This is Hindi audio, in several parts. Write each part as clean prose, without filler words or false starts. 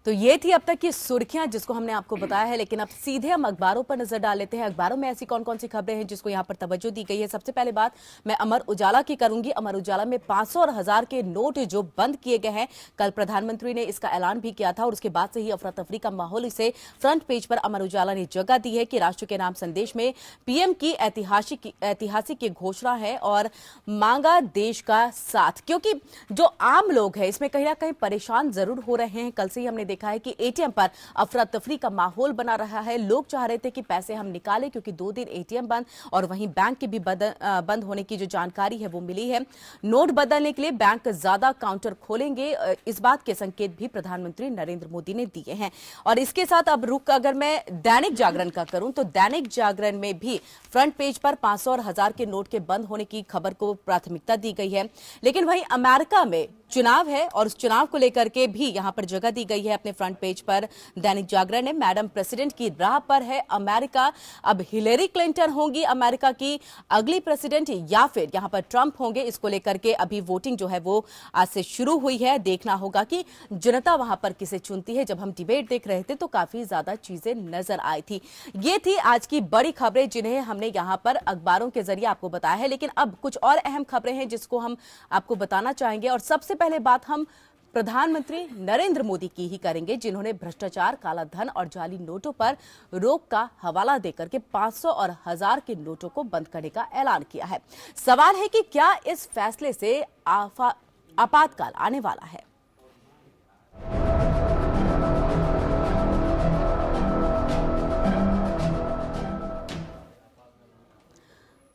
तो ये थी अब तक की सुर्खियां जिसको हमने आपको बताया है, लेकिन अब सीधे हम अखबारों पर नजर डाल लेते हैं। अखबारों में ऐसी कौन कौन सी खबरें हैं जिसको यहां पर तवज्जो दी गई है। सबसे पहले बात मैं अमर उजाला की करूंगी। अमर उजाला में 500 और 1000 के नोट जो बंद किए गए हैं, कल प्रधानमंत्री ने इसका ऐलान भी किया था और उसके बाद से ही अफरा तफरी का माहौल इसे फ्रंट पेज पर अमर उजाला ने जगह दी है कि राष्ट्र के नाम संदेश में पीएम की ऐतिहासिक घोषणा है और मांगा देश का साथ, क्योंकि जो आम लोग हैं इसमें कहीं ना कहीं परेशान जरूर हो रहे हैं। कल से ही हमने देखा है कि एटीएम पर अफरा तफरी का माहौल बना रहा है। लोग चाह रहे थे कि पैसे हम निकालें क्योंकि 2 दिन एटीएम बंद और वहीं बैंक के भी बंद होने की जो जानकारी है वो मिली है। नोट बदलने के लिए बैंक ज्यादा काउंटर खोलेंगे, इस बात के संकेत भी प्रधानमंत्री नरेंद्र मोदी ने दिए हैं। और इसके साथ अब रुख अगर मैं दैनिक जागरण का करूं तो दैनिक जागरण में भी फ्रंट पेज पर 500 और 1000 के नोट के बंद होने की खबर को प्राथमिकता दी गई है। लेकिन वहीं अमेरिका में चुनाव है और उस चुनाव को लेकर के भी यहां पर जगह दी गई है अपने फ्रंट पेज पर दैनिक जागरण ने। मैडम प्रेसिडेंट की राह पर है अमेरिका। अब हिलेरी क्लिंटन होंगी अमेरिका की अगली प्रेसिडेंट या फिर यहां पर ट्रंप होंगे, इसको लेकर के अभी वोटिंग जो है वो आज से शुरू हुई है। देखना होगा कि जनता वहां पर किसे चुनती है। जब हम डिबेट देख रहे थे तो काफी ज्यादा चीजें नजर आई थी। ये थी आज की बड़ी खबरें जिन्हें हमने यहां पर अखबारों के जरिए आपको बताया है। लेकिन अब कुछ और अहम खबरें हैं जिसको हम आपको बताना चाहेंगे और सबसे पहले बात हम प्रधानमंत्री नरेंद्र मोदी की ही करेंगे, जिन्होंने भ्रष्टाचार, काला धन और जाली नोटों पर रोक का हवाला देकर के 500 और 1000 के नोटों को बंद करने का ऐलान किया है। सवाल है कि क्या इस फैसले से आपातकाल आने वाला है।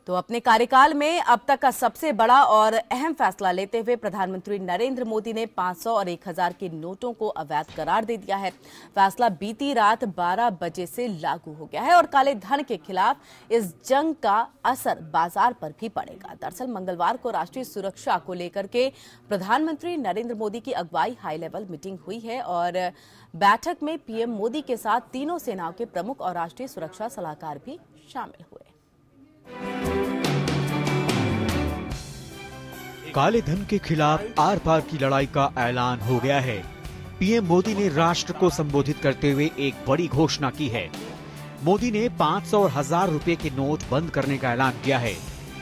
तो अपने कार्यकाल में अब तक का सबसे बड़ा और अहम फैसला लेते हुए प्रधानमंत्री नरेंद्र मोदी ने 500 और 1000 के नोटों को अवैध करार दे दिया है। फैसला बीती रात 12 बजे से लागू हो गया है और काले धन के खिलाफ इस जंग का असर बाजार पर भी पड़ेगा। दरअसल मंगलवार को राष्ट्रीय सुरक्षा को लेकर के प्रधानमंत्री नरेंद्र मोदी की अगुवाई हाई लेवल मीटिंग हुई है और बैठक में पीएम मोदी के साथ तीनों सेनाओं के प्रमुख और राष्ट्रीय सुरक्षा सलाहकार भी शामिल हुए। काले धन के खिलाफ आर पार की लड़ाई का ऐलान हो गया है। पीएम मोदी ने राष्ट्र को संबोधित करते हुए एक बड़ी घोषणा की है। मोदी ने 500 और 1000 रुपए के नोट बंद करने का ऐलान किया है।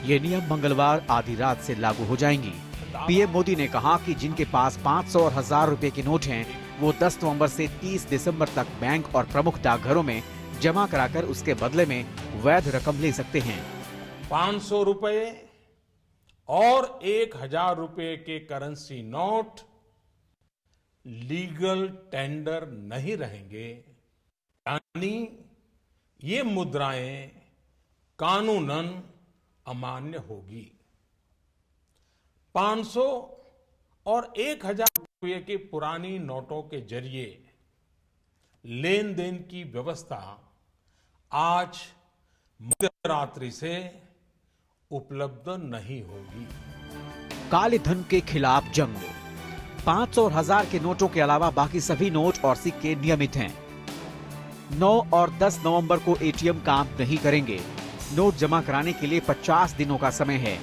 ये नियम मंगलवार आधी रात से लागू हो जाएंगी। पीएम मोदी ने कहा कि जिनके पास 500 और 1000 रुपए के नोट हैं, वो 10 नवंबर से 30 दिसंबर तक बैंक और प्रमुख डाकघरों में जमा कराकर उसके बदले में वैध रकम ले सकते हैं। 500 रुपए और 1000 रुपए के करेंसी नोट लीगल टेंडर नहीं रहेंगे, यानी ये मुद्राएं कानूनन अमान्य होगी। 500 और 1000 रुपए के पुरानी नोटों के जरिए लेन देन की व्यवस्था आज मध्यरात्रि से उपलब्ध नहीं होगी। काले धन के खिलाफ जंग। 500 और 1000 के नोटों के अलावा बाकी सभी नोट और सिक्के नियमित हैं। 9 और 10 नवंबर को एटीएम काम नहीं करेंगे। नोट जमा कराने के लिए 50 दिनों का समय है।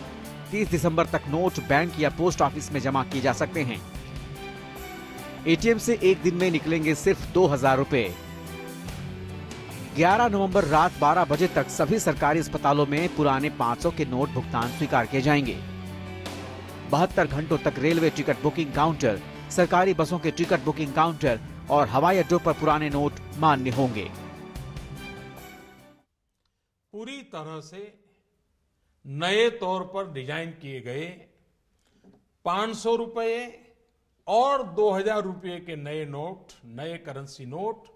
30 दिसंबर तक नोट बैंक या पोस्ट ऑफिस में जमा किए जा सकते हैं। एटीएम से एक दिन में निकलेंगे सिर्फ 2000 रुपए। 11 नवंबर रात 12 बजे तक सभी सरकारी अस्पतालों में पुराने 500 के नोट भुगतान स्वीकार किए जाएंगे। 72 घंटों तक रेलवे टिकट बुकिंग काउंटर, सरकारी बसों के टिकट बुकिंग काउंटर और हवाई अड्डों पर पुराने नोट मान्य होंगे। पूरी तरह से नए तौर पर डिजाइन किए गए 500 रुपए और 2000 रुपए के नए नोट, नए करेंसी नोट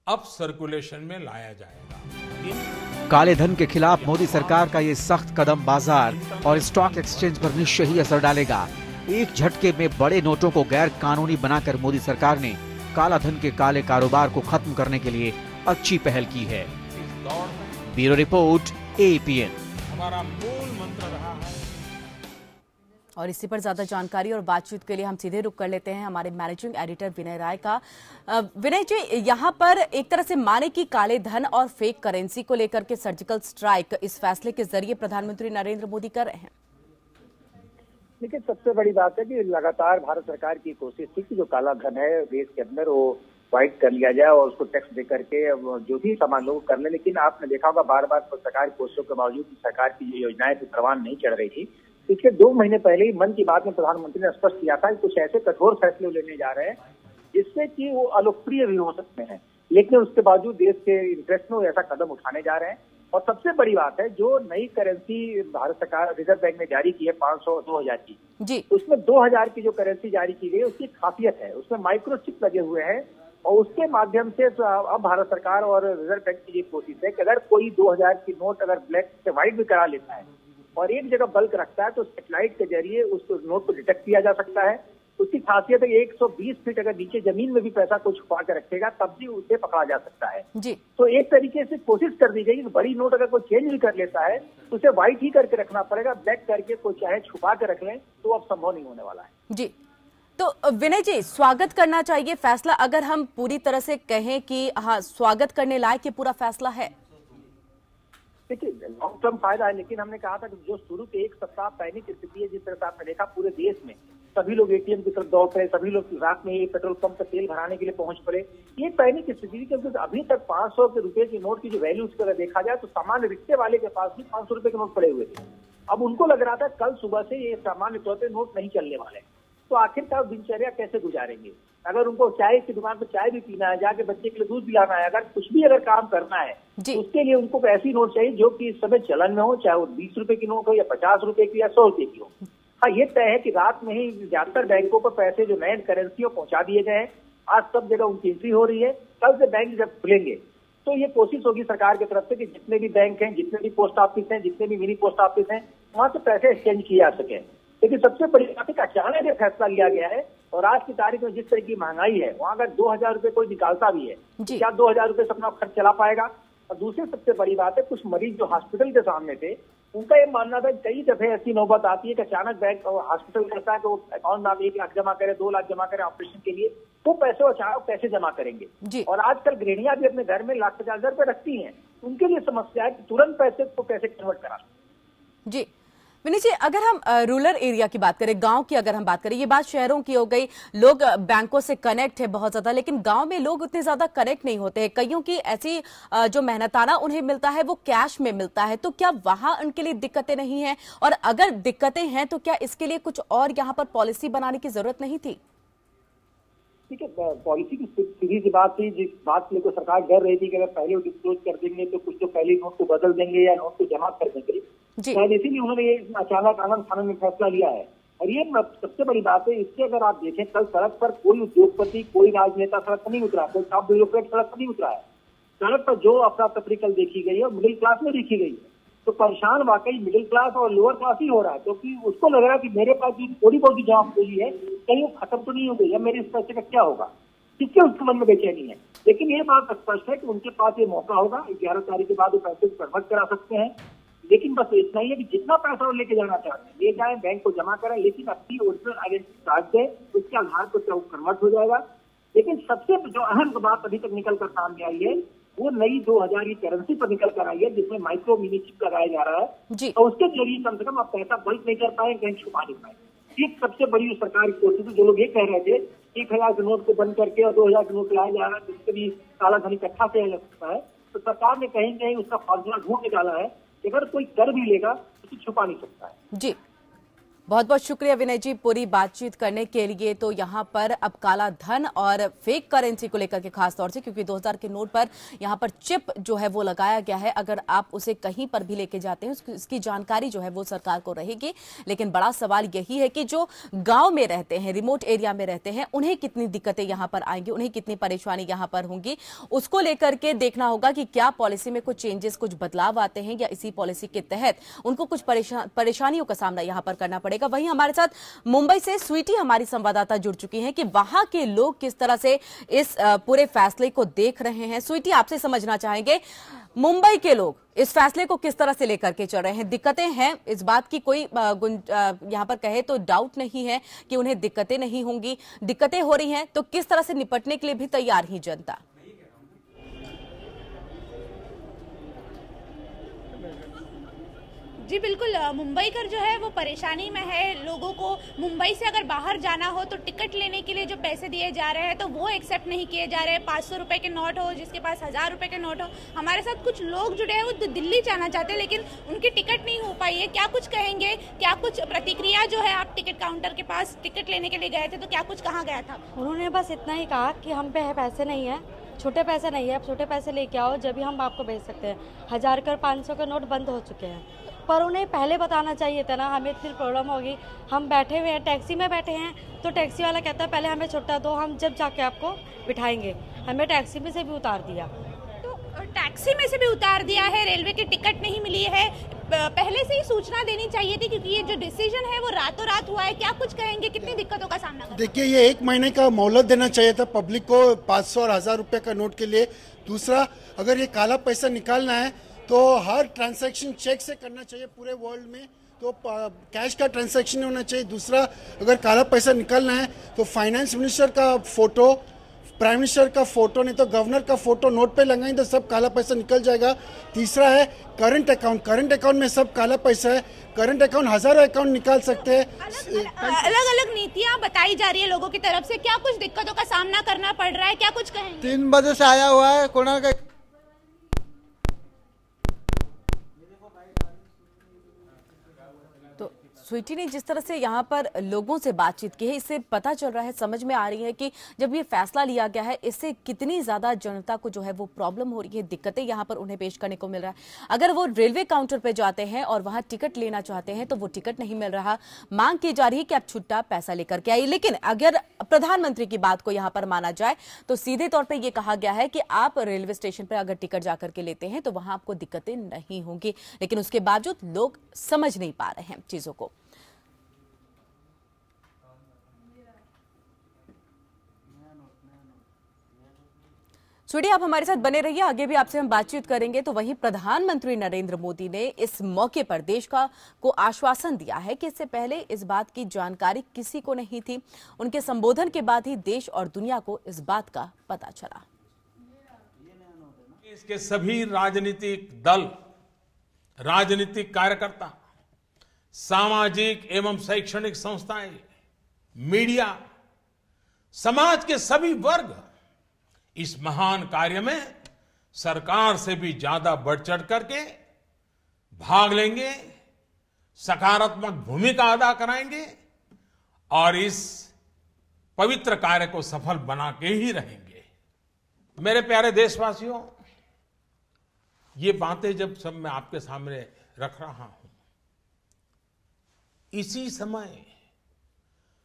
अब सर्कुलेशन में लाया जाएगा। काले धन के खिलाफ मोदी सरकार का ये सख्त कदम बाजार और स्टॉक एक्सचेंज पर निश्चय ही असर डालेगा। एक झटके में बड़े नोटों को गैर कानूनी बनाकर मोदी सरकार ने काला धन के काले कारोबार को खत्म करने के लिए अच्छी पहल की है। Bureau report, APN. हमारा मूल मंत्र रहा है। और इसी पर ज्यादा जानकारी और बातचीत के लिए हम सीधे रुक कर लेते हैं हमारे मैनेजिंग एडिटर विनय राय का। विनय जी, यहाँ पर एक तरह से माने कि काले धन और फेक करेंसी को लेकर के सर्जिकल स्ट्राइक इस फैसले के जरिए प्रधानमंत्री नरेंद्र मोदी कर रहे हैं। लेकिन सबसे बड़ी बात है कि लगातार भारत सरकार की कोशिश थी कि जो काला धन है देश के अंदर वो वाइट कर लिया जाए और उसको टैक्स दे करके जो भी सामान लोग कर ले। लेकिन आपने देखा होगा बार बार सरकार की कोशिशों के बावजूद सरकार की जो योजनाएं थी परवान नहीं चढ़ रही थी। पिछले 2 महीने पहले ही मन की बात में प्रधानमंत्री ने स्पष्ट किया था कि कुछ ऐसे कठोर फैसले लेने जा रहे हैं जिससे कि वो अलोकप्रिय भी हो सकते हैं, लेकिन उसके बावजूद देश के इंटरेस्ट में ऐसा कदम उठाने जा रहे हैं। और सबसे बड़ी बात है जो नई करेंसी भारत सरकार रिजर्व बैंक ने जारी की है 500 और 2000 की जी, उसमें 2000 की जो करेंसी जारी की गई उसकी खासियत है उसमें माइक्रोचिप लगे हुए हैं और उसके माध्यम से अब भारत सरकार और रिजर्व बैंक की ये कोशिश है कि अगर कोई 2000 की नोट अगर ब्लैक से व्हाइट भी करा लेता है और एक जगह बल्क रखता है तो सैटेलाइट के जरिए उस नोट को डिटेक्ट किया जा सकता है। उसकी खासियत है 120 फीट अगर नीचे जमीन में भी पैसा को छुपा के रखेगा तब भी उसे पकड़ा जा सकता है जी। तो एक तरीके से कोशिश कर दी गई कि बड़ी नोट अगर कोई चेंज भी कर लेता है तो उसे व्हाइट ही करके रखना पड़ेगा, ब्लैक करके कोई चाहे छुपा के रख ले तो अब संभव नहीं होने वाला है जी। तो विनय जी, स्वागत करना चाहिए फैसला, अगर हम पूरी तरह से कहें कि हाँ स्वागत करने लायक ये पूरा फैसला है। देखिए लॉन्ग टर्म फायदा है, लेकिन हमने कहा था कि जो शुरू के एक सप्ताह पैनिक स्थिति है जिस तरह से आपने देखा पूरे देश में सभी लोग एटीएम की तरफ दौड़ पड़े, सभी लोग रात में पेट्रोल पंप पर तेल भराने के लिए पहुंच पड़े। ये पैनिक स्थिति क्योंकि अभी तक 500 के रुपए की नोट की जो वैल्यू उसको अगर देखा जाए तो सामान्य रिक्शे वाले के पास भी 500 रुपए के नोट पड़े हुए थे। अब उनको लग रहा था कल सुबह से ये सामान्य तौर पर नोट नहीं चलने वाले, तो आखिरकार दिनचर्या कैसे गुजारेंगे। अगर उनको चाय की दुकान पर चाय भी पीना है, जाके बच्चे के लिए दूध पिलाना है, अगर कुछ भी अगर काम करना है तो उसके लिए उनको ऐसी नोट चाहिए जो कि इस समय चलन में हो, चाहे वो 20 रुपए की नोट हो या 50 रुपए की या 100 रुपए की हो। हाँ ये तय है कि रात में ही ज्यादातर बैंकों पर पैसे जो नए करेंसी हो पहुंचा दिए गए हैं। आज सब जगह उनकी एंट्री हो रही है। कल से बैंक जब खुलेंगे तो ये कोशिश होगी सरकार की तरफ से कि जितने भी बैंक हैं, जितने भी पोस्ट ऑफिस हैं, जितने भी मिनी पोस्ट ऑफिस हैं, वहां से पैसे एक्सचेंज किए जा सके। लेकिन सबसे बड़ी बात है कि अचानक ये फैसला लिया गया है और आज की तारीख में जिस तरह की महंगाई है वहां अगर 2000 रुपए कोई निकालता भी है क्या 2000 रुपए से अपना खर्च चला पाएगा। और दूसरी सबसे बड़ी बात है कुछ मरीज जो हॉस्पिटल के सामने थे उनका ये मानना था कई दफे ऐसी नौबत आती है कि अचानक बैंक हॉस्पिटल कहता है कि वो अकाउंट में आप 1 लाख जमा करें, 2 लाख जमा करें ऑपरेशन के लिए, तो पैसे अचानक कैसे जमा करेंगे। और आजकल गृहिणियां भी अपने घर में 1,50,000 रुपए रखती हैं, उनके लिए समस्या है कि तुरंत पैसे को कैसे कन्वर्ट करा जी। विनय जी, अगर हम रूरल एरिया की बात करें, गांव की अगर हम बात करें, ये बात शहरों की हो गई, लोग बैंकों से कनेक्ट है बहुत ज्यादा, लेकिन गांव में लोग उतने ज्यादा कनेक्ट नहीं होते हैं। कईयों की ऐसी जो मेहनताना उन्हें मिलता है वो कैश में मिलता है, तो क्या वहां उनके लिए दिक्कतें नहीं है? और अगर दिक्कतें हैं तो क्या इसके लिए कुछ और यहाँ पर पॉलिसी बनाने की जरूरत नहीं थी? ठीक है, पॉलिसी की सीधी सी बात थी, जिस बात को सरकार डर रही थी कि अगर पहले वो डिस्क्लोज कर देंगे तो कुछ तो पहले नोट को बदल देंगे या नोट को जमा कर देंगे, शायद इसीलिए उन्होंने ये अचानक आनंद फानन में फैसला लिया है। और ये सबसे बड़ी बात है, इससे अगर आप देखें कल सड़क पर कोई उद्योगपति, कोई राजनेता सड़क पर नहीं उतरा, कोई टॉप ब्यूरोक्रेट सड़क पर नहीं उतरा है। सड़क पर जो अफरा तफरी कल देखी गई है मिडिल क्लास में देखी गई है, तो परेशान वाकई मिडिल क्लास और लोअर क्लास ही हो रहा है, क्योंकि उसको लग रहा है कि मेरे पास जो थोड़ी बहुत जमा पूंजी है कहीं वो खत्म तो नहीं हो गई, या मेरे इस पैसे का क्या होगा, किसके उसके मन में बेचैनी है। लेकिन ये बात स्पष्ट है कि उनके पास ये मौका होगा, 11 तारीख के बाद वो पैसे को कन्वर्ट करा सकते हैं। लेकिन बस इतना ही है कि जितना पैसा वो लेके जाना चाहते हैं ले जाए, बैंक को जमा करें, लेकिन अपनी ओरिजिनल आइडेंटिटी कार्ड दे, उसके आधार पर वो कन्वर्ट हो जाएगा। लेकिन सबसे जो अहम बात अभी तक निकल कर सामने आई है वो नई 2000 की करेंसी पर निकल कर आई है, जिसमें माइक्रो मिनी चिप लगाया जा रहा है, और उसके जरिए कम से कम आप पैसा बल्क नहीं कर पाए, कहीं छुपा नहीं पाए। एक सबसे बड़ी सरकार की कोशिश है। जो लोग ये कह रहे थे 1000 के नोट को बंद करके और 2000 के नोट लाया जा रहा है जिससे भी काला धन इकट्ठा किया जा सकता है, तो सरकार ने कहीं कहीं उसका फॉर्मूला ढूंढ निकाला है कि अगर कोई कर भी लेगा तो छुपा नहीं सकता है। जी, बहुत बहुत शुक्रिया विनय जी पूरी बातचीत करने के लिए। तो यहाँ पर अब काला धन और फेक करेंसी को लेकर के खास तौर से, क्योंकि 2000 के नोट पर यहाँ पर चिप जो है वो लगाया गया है, अगर आप उसे कहीं पर भी लेके जाते हैं उसकी जानकारी जो है वो सरकार को रहेगी। लेकिन बड़ा सवाल यही है कि जो गांव में रहते हैं, रिमोट एरिया में रहते हैं, उन्हें कितनी दिक्कतें यहाँ पर आएंगी, उन्हें कितनी परेशानी यहाँ पर होंगी, उसको लेकर के देखना होगा कि क्या पॉलिसी में कुछ चेंजेस, कुछ बदलाव आते हैं या इसी पॉलिसी के तहत उनको कुछ परेशानियों का सामना यहाँ पर करना पड़ेगा। वहीं हमारे साथ मुंबई से स्वीटी हमारी संवाददाता जुड़ चुकी हैं कि वहां के लोग किस तरह से इस पूरे फैसले को देख रहे हैं। स्वीटी, आपसे समझना चाहेंगे मुंबई के लोग इस फैसले को किस तरह से लेकर के चल रहे हैं। दिक्कतें हैं, इस बात की कोई यहां पर कहे तो डाउट नहीं है कि उन्हें दिक्कतें नहीं होंगी, दिक्कतें हो रही हैं, तो किस तरह से निपटने के लिए भी तैयार ही जनता? जी बिल्कुल, मुंबई कर जो है वो परेशानी में है। लोगों को मुंबई से अगर बाहर जाना हो तो टिकट लेने के लिए जो पैसे दिए जा रहे हैं तो वो एक्सेप्ट नहीं किए जा रहे हैं। 500 रुपए के नोट हो, जिसके पास 1000 रुपए के नोट हो। हमारे साथ कुछ लोग जुड़े हैं, वो दिल्ली जाना चाहते हैं लेकिन उनकी टिकट नहीं हो पाई है। क्या कुछ कहेंगे, क्या कुछ प्रतिक्रिया जो है? आप टिकट काउंटर के पास टिकट लेने के लिए गए थे तो क्या कुछ कहा गया था? उन्होंने बस इतना ही कहा कि हम पे पैसे नहीं है, छोटे पैसे नहीं है, आप छोटे पैसे लेके आओ जब भी हम आपको भेज सकते हैं। 1000 का 500 के नोट बंद हो चुके हैं। पर उन्हें पहले बताना चाहिए था ना, हमें इतनी प्रॉब्लम होगी। हम बैठे हुए हैं, टैक्सी में बैठे हैं तो टैक्सी वाला कहता है पहले हमें छुट्टा दो, हम जब जाके आपको बिठाएंगे। हमें टैक्सी में से भी उतार दिया। तो टैक्सी में से भी उतार दिया है, रेलवे की टिकट नहीं मिली है। पहले से ही सूचना देनी चाहिए थी क्योंकि ये जो डिसीजन है वो रातों रात हुआ है। क्या कुछ कहेंगे, कितनी दिक्कतों का सामना? देखिए, ये 1 महीने का मोहलत देना चाहिए था पब्लिक को 500 और 1000 रुपए का नोट के लिए। दूसरा, अगर ये काला पैसा निकालना है तो हर ट्रांजैक्शन चेक से करना चाहिए पूरे वर्ल्ड में, तो कैश का ट्रांजैक्शन होना चाहिए। दूसरा, अगर काला पैसा निकालना है तो फाइनेंस मिनिस्टर का फोटो, प्राइम मिनिस्टर का फोटो, नहीं तो गवर्नर का फोटो नोट पे लगाएं तो सब काला पैसा निकल जाएगा। तीसरा है करंट अकाउंट में सब काला पैसा है। करंट अकाउंट हजारों अकाउंट निकाल सकते हैं। अलग अलग नीतियां बताई जा रही है लोगों की तरफ से, क्या कुछ दिक्कतों का सामना करना पड़ रहा है? क्या कुछ कहेंगे? 3 बजे से आया हुआ है कोरोना का। तो स्वीटी ने जिस तरह से यहाँ पर लोगों से बातचीत की है, इससे पता चल रहा है, समझ में आ रही है कि जब ये फैसला लिया गया है इससे कितनी ज्यादा जनता को जो है वो प्रॉब्लम हो रही है, दिक्कतें यहाँ पर उन्हें पेश करने को मिल रहा है। अगर वो रेलवे काउंटर पे जाते हैं और वहां टिकट लेना चाहते हैं तो वो टिकट नहीं मिल रहा। मांग की जा रही है कि आप छुट्टा पैसा लेकर के आइए। लेकिन अगर प्रधानमंत्री की बात को यहाँ पर माना जाए तो सीधे तौर पर यह कहा गया है कि आप रेलवे स्टेशन पर अगर टिकट जाकर के लेते हैं तो वहां आपको दिक्कतें नहीं होंगी। लेकिन उसके बावजूद लोग समझ नहीं पा रहे हैं चीजों को। स्वीटी, आप हमारे साथ बने रहिए, आगे भी आपसे हम बातचीत करेंगे। तो वहीं प्रधानमंत्री नरेंद्र मोदी ने इस मौके पर देश को आश्वासन दिया है कि इससे पहले इस बात की जानकारी किसी को नहीं थी। उनके संबोधन के बाद ही देश और दुनिया को इस बात का पता चला। इसके सभी राजनीतिक दल, राजनीतिक कार्यकर्ता, सामाजिक एवं शैक्षणिक संस्थाएं, मीडिया, समाज के सभी वर्ग इस महान कार्य में सरकार से भी ज्यादा बढ़ चढ़ करके भाग लेंगे, सकारात्मक भूमिका अदा कराएंगे और इस पवित्र कार्य को सफल बना के ही रहेंगे। मेरे प्यारे देशवासियों, ये बातें जब सब मैं आपके सामने रख रहा हूं, इसी समय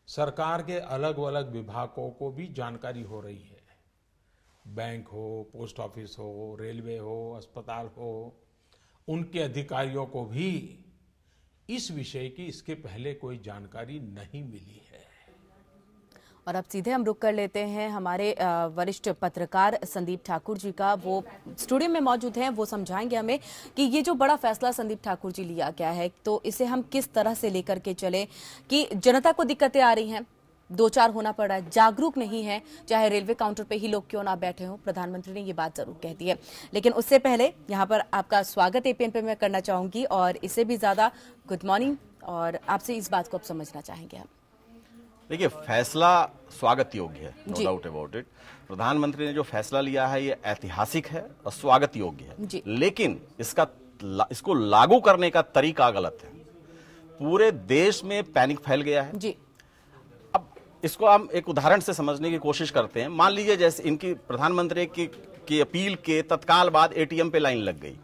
सरकार के अलग अलग विभागों को भी जानकारी हो रही है। बैंक हो, पोस्ट ऑफिस हो, रेलवे हो, अस्पताल हो, उनके अधिकारियों को भी इस विषय की इसके पहले कोई जानकारी नहीं मिली है। और अब सीधे हम रुक कर लेते हैं हमारे वरिष्ठ पत्रकार संदीप ठाकुर जी का। वो स्टूडियो में मौजूद हैं, वो समझाएंगे हमें कि ये जो बड़ा फैसला संदीप ठाकुर जी लिया गया है तो इसे हम किस तरह से लेकर के चले कि जनता को दिक्कतें आ रही हैं, 2-4 होना पड़ रहा है, जागरूक नहीं है, चाहे रेलवे काउंटर पे ही लोग क्यों ना बैठे हों। प्रधानमंत्री ने ये बात जरूर कह दी है। लेकिन उससे पहले यहाँ पर आपका स्वागत एपीएन पे मैं करना चाहूंगी और इससे भी ज्यादा गुड मॉर्निंग, और आपसे इस बात को अब समझना चाहेंगे हम। देखिए, फैसला स्वागत योग्य है, नो डाउट अबाउट इट। प्रधानमंत्री ने जो फैसला लिया है ये ऐतिहासिक है और स्वागत योग्य है, लेकिन इसको लागू करने का तरीका गलत है। पूरे देश में पैनिक फैल गया है जी। अब इसको हम एक उदाहरण से समझने की कोशिश करते हैं। मान लीजिए जैसे इनकी प्रधानमंत्री की अपील के तत्काल बाद एटीएम पे लाइन लग गई।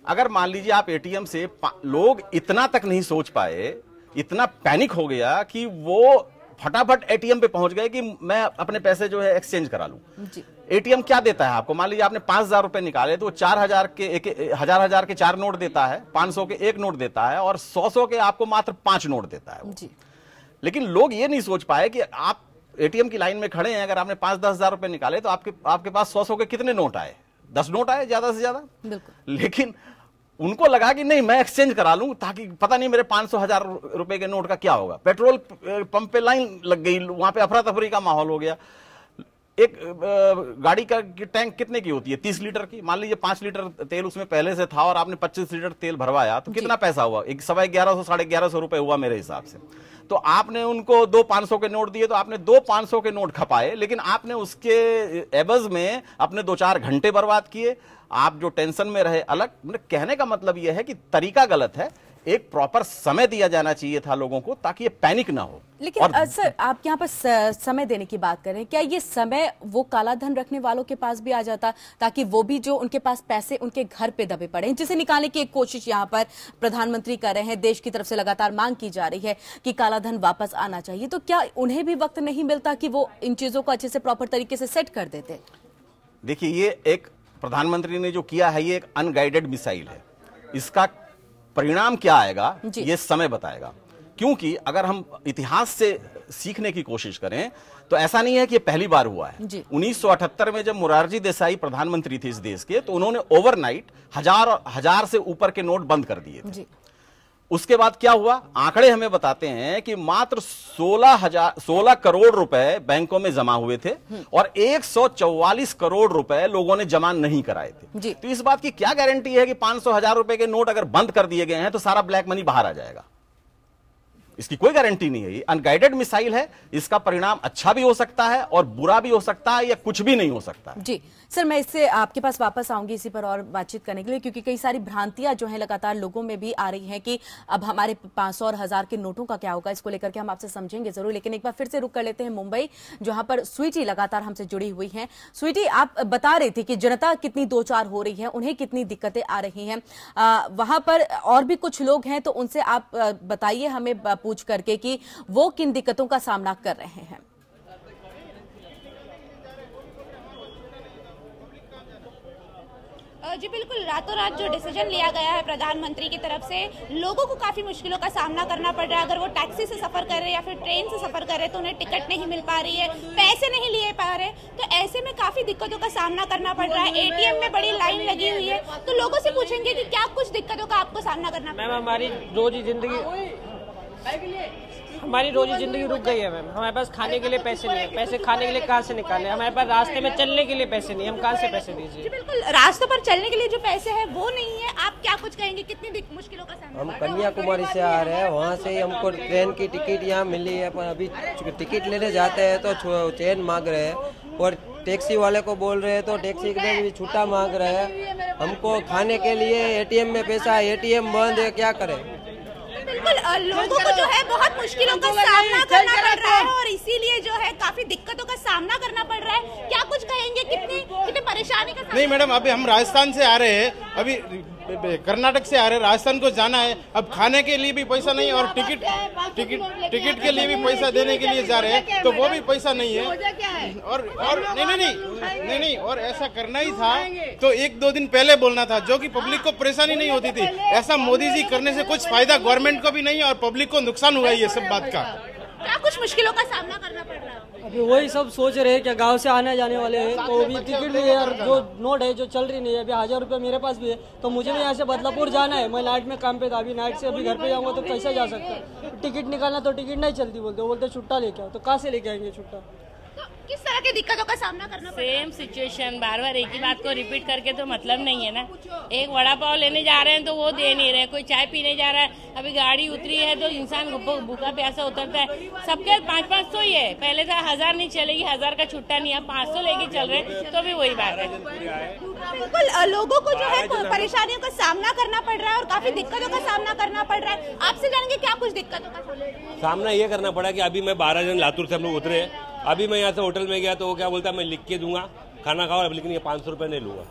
अगर मान लीजिए आप एटीएम से लोग इतना तक नहीं सोच पाए, इतना पैनिक हो गया कि वो फटाफट एटीएम पे पहुंच गए कि मैं अपने पैसे जो है एक्सचेंज करा लूं। एटीएम क्या देता है आपको? मान लीजिए आपने 5,000 रुपए निकाले तो 4,000 के हजार के 4 नोट देता है, 500 के 1 नोट देता है और 100 के आपको मात्र 5 नोट देता है जी। लेकिन लोग ये नहीं सोच पाए कि आप एटीएम की लाइन में खड़े हैं, अगर आपने 5-10 हजार रुपए निकाले तो आपके पास 100 के कितने नोट आए? 10 नोट आए ज्यादा से ज्यादा। लेकिन उनको लगा कि नहीं, मैं एक्सचेंज करा लूं ताकि पता नहीं मेरे 500,000 रुपए के नोट का क्या होगा। पेट्रोल पंप पे लाइन लग गई, वहां पे अफरा तफरी का माहौल हो गया। एक गाड़ी का टैंक कितने की होती है? 30 लीटर की। मान लीजिए 5 लीटर तेल उसमें पहले से था और आपने 25 लीटर तेल भरवाया, तो कितना पैसा हुआ? 1150 साढ़े 1100 रुपए हुआ मेरे हिसाब से। तो आपने उनको 2 500 के नोट दिए, तो आपने 2 500 के नोट खपाए, लेकिन आपने उसके एवज में अपने 2-4 घंटे बर्बाद किए। आप जो टेंशन में रहे अलग। मतलब कहने का मतलब यह है कि तरीका गलत है। एक प्रॉपर समय दिया जाना चाहिए था लोगों को, ताकि ये पैनिक ना हो। लेकिन सर, आप यहाँ पर समय देने की बात कर रहे हैं, क्या ये समय वो काला धन रखने वालों के पास भी आ जाता, ताकि वो भी जो उनके पास पैसे उनके घर पे दबे पड़े हैं, जिसे निकालने की एक कोशिश यहाँ पर प्रधानमंत्री कर रहे हैं। देश की तरफ से लगातार मांग की जा रही है कि काला धन वापस आना चाहिए, तो क्या उन्हें भी वक्त नहीं मिलता कि वो इन चीजों को अच्छे से प्रॉपर तरीके से सेट कर देते? देखिए, ये एक प्रधानमंत्री ने जो किया है, ये एक अनगाइडेड मिसाइल है। इसका परिणाम क्या आएगा ये समय बताएगा। क्योंकि अगर हम इतिहास से सीखने की कोशिश करें तो ऐसा नहीं है कि ये पहली बार हुआ है। 1978 में जब मोरारजी देसाई प्रधानमंत्री थे इस देश के, तो उन्होंने ओवरनाइट हजार से ऊपर के नोट बंद कर दिए थे। उसके बाद क्या हुआ? आंकड़े हमें बताते हैं कि मात्र 16 करोड़ रुपए बैंकों में जमा हुए थे और 144 करोड़ रुपए लोगों ने जमा नहीं कराए थे। तो इस बात की क्या गारंटी है कि 500,000 रुपए के नोट अगर बंद कर दिए गए हैं तो सारा ब्लैक मनी बाहर आ जाएगा? इसकी कोई गारंटी नहीं है। ये अनगाइडेड मिसाइल है। इसका परिणाम अच्छा भी हो सकता है और बुरा भी हो सकता है, या कुछ भी नहीं हो सकता है। जी सर, मैं इससे आपके पास वापस आऊंगी इसी पर और बातचीत करने के लिए, क्योंकि कई सारी भ्रांतियां जो है लगातार लोगों में भी आ रही हैं कि अब हमारे 500 और 1000 के नोटों का क्या होगा। इसको लेकर के हम आपसे समझेंगे जरूर, लेकिन एक बार फिर से रुक कर लेते हैं मुंबई, जहां पर स्वीटी लगातार हमसे जुड़ी हुई हैं। स्वीटी, आप बता रही थी कि जनता कितनी दो चार हो रही है, उन्हें कितनी दिक्कतें आ रही हैं। वहां पर और भी कुछ लोग हैं, तो उनसे आप बताइए हमें पूछ करके कि वो किन दिक्कतों का सामना कर रहे हैं। जी बिल्कुल, रातों रात जो डिसीजन लिया गया है प्रधानमंत्री की तरफ से, लोगों को काफी मुश्किलों का सामना करना पड़ रहा है। अगर वो टैक्सी से सफर कर रहे हैं या फिर ट्रेन से सफर कर रहे हैं तो उन्हें टिकट नहीं मिल पा रही है, पैसे नहीं लिए पा रहे, तो ऐसे में काफी दिक्कतों का सामना करना पड़ रहा है। एटीएम में बड़ी लाइन लगी हुई है, तो लोगों से पूछेंगे कि क्या कुछ दिक्कतों का आपको सामना करना पड़ रहा है। मैम, हमारी रोजी जिंदगी रुक गई है मैम। हमारे पास खाने के लिए पैसे नहीं है, पैसे खाने के लिए कहाँ से निकालें? हमारे पास रास्ते में चलने के लिए पैसे नहीं, हम कहाँ से पैसे दीजिए? बिल्कुल, रास्तों पर चलने के लिए जो पैसे हैं वो नहीं है। आप क्या कुछ कहेंगे, कितनी मुश्किलों का सामना? हम कन्याकुमारी से आ रहे हैं, वहाँ से हमको ट्रेन की टिकट यहाँ मिली है, पर अभी टिकट लेने जाते हैं तो चेन मांग रहे हैं और टैक्सी वाले को बोल रहे हैं तो टैक्सी के भी छूटा मांग रहे हैं। हमको खाने के लिए एटीएम में पैसा, एटीएम बंद है, क्या करें? बिल्कुल, लोगों को जो है बहुत मुश्किलों का सामना करना पड़ रहा है और इसीलिए जो है काफी दिक्कतों का सामना करना पड़ रहा है। क्या कुछ कहेंगे, कितनी परेशानी का? नहीं मैडम, अभी हम राजस्थान से आ रहे हैं, अभी कर्नाटक से आ रहे हैं, राजस्थान को जाना है। अब खाने के लिए भी पैसा नहीं और टिकट के लिए भी पैसा देने के लिए जा रहे हैं, तो वो भी पैसा नहीं है। और नहीं, और ऐसा करना ही था तो 1-2 दिन पहले बोलना था, जो कि पब्लिक को परेशानी नहीं होती थी। ऐसा मोदी जी करने से कुछ फायदा गवर्नमेंट को भी नहीं और पब्लिक को नुकसान हुआ है ये सब बात का। क्या कुछ मुश्किलों का सामना करना पड़ रहा है? अभी वही सब सोच रहे हैं कि गांव से आने जाने वाले हैं, तो अभी टिकट लिए यार, जो नोट है जो चल रही नहीं है। अभी 1000 रुपये मेरे पास भी है, तो मुझे भी यहाँ से बदलापुर जाना है। मैं नाइट में काम पे था, अभी नाइट से अभी घर पे जाऊंगा तो कैसे जा सकता है? टिकट निकालना तो टिकट नहीं चलती, बोलते छुट्टा लेके आओ, तो कहाँ से लेके आएंगे छुट्टा? तो किस तरह की दिक्कतों का सामना करना पड़ रहा है? सेम सिचुएशन, बार बार एक ही बात को रिपीट करके तो मतलब नहीं है ना। एक वड़ा पाव लेने जा रहे हैं तो वो दे नहीं रहे, कोई चाय पीने जा रहा है, अभी गाड़ी उतरी है तो इंसान भूखा प्यासा उतरता है। सबके 500-500 ही है, पहले था 1000 नहीं चलेगी, 1000 का छुट्टा नहीं है, 500 लेके चल रहे हैं, तो भी वही बात है। बिल्कुल, लोगों को जो है परेशानियों का सामना करना पड़ रहा है और काफी दिक्कतों का सामना करना पड़ रहा है। आपसे जानेंगे क्या कुछ दिक्कतों का सामना ये करना पड़ा कि अभी मैं 12 जन लातूर से हम लोग उतरे, अभी मैं यहाँ से होटल में गया तो वो क्या बोलता है, मैं लिख के दूंगा खाना खाओ, लेकिन ये 500 रुपए नहीं लूंगा।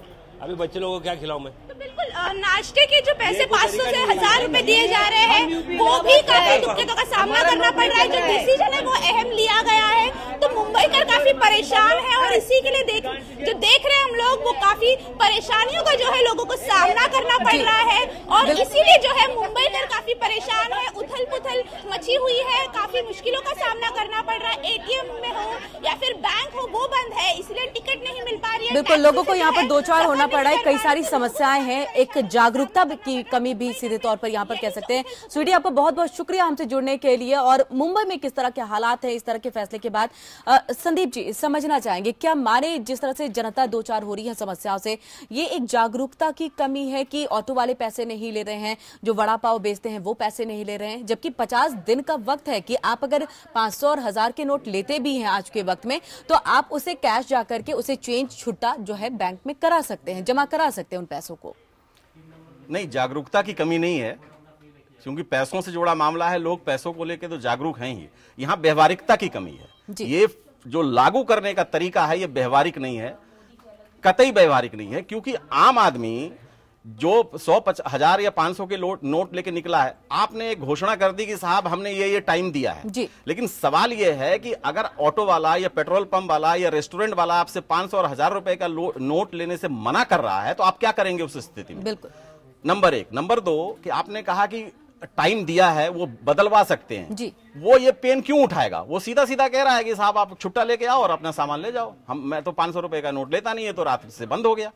अभी बच्चे लोगों को क्या खिलाऊं मैं? तो बिल्कुल, नाश्ते के जो पैसे 500 से 1000 रुपए दिए जा रहे हैं, वो भी काफी दिक्कतों का सामना करना पड़ रहा है। जो डिसीजन है वो अहम लिया गया है, तो मुंबई कर काफी परेशान है और इसी के लिए देख रहे हैं हम लोग, वो काफी परेशानियों का जो है लोगों को सामना करना पड़ रहा है और इसीलिए जो है मुंबई कर काफी परेशान है, उथल पुथल मची हुई है, काफी मुश्किलों का सामना करना पड़ रहा है। एटीएम में हो या फिर बैंक हो वो बंद है, इसलिए टिकट नहीं मिल पा रही है। बिल्कुल, लोगों को यहाँ पर दो चार होना पड़ रहा है, कई सारी समस्याएं हैं, एक जागरूकता की कमी भी सीधे तौर पर यहाँ पर कह सकते हैं। स्वीटी, आपको बहुत बहुत शुक्रिया हमसे जुड़ने के लिए। और मुंबई में किस तरह के हालात है इस तरह के फैसले के बाद, संदीप जी, समझना चाहेंगे, क्या माने जिस तरह से जनता दो चार हो रही है समस्याओं से, ये एक जागरूकता की कमी है कि ऑटो वाले पैसे नहीं ले रहे हैं, जो वड़ा पाव बेचते हैं वो पैसे नहीं ले रहे हैं, जबकि 50 दिन का वक्त है कि आप अगर 500 और 1000 के नोट लेते भी हैं आज के वक्त में, तो आप उसे कैश जाकर के उसे चेंज छुट्टा जो है बैंक में करा सकते हैं, जमा करा सकते हैं उन पैसों को। नहीं, जागरूकता की कमी नहीं है, क्योंकि पैसों से जुड़ा मामला है, लोग पैसों को लेकर तो जागरूक हैं ही। यहाँ व्यवहारिकता की कमी है। ये जो लागू करने का तरीका है ये व्यवहारिक नहीं है, कतई व्यवहारिक नहीं है, क्योंकि आम आदमी जो 100, 1000 या 500 के नोट लेके निकला है, आपने एक घोषणा कर दी कि साहब हमने ये टाइम दिया है जी। लेकिन सवाल ये है कि अगर ऑटो वाला या पेट्रोल पंप वाला या रेस्टोरेंट वाला आपसे 500 और 1000 रुपए का नोट लेने से मना कर रहा है, तो आप क्या करेंगे उस स्थिति में? बिल्कुल। नंबर 1। नंबर 2 कि आपने कहा कि टाइम दिया है, वो बदलवा सकते हैं जी। वो ये पेन क्यों उठाएगा? वो सीधा सीधा कह रहा है कि साहब आप छुट्टा लेके आओ और अपना सामान ले जाओ, मैं तो 500 रुपए का नोट लेता नहीं है, तो रात से बंद हो गया।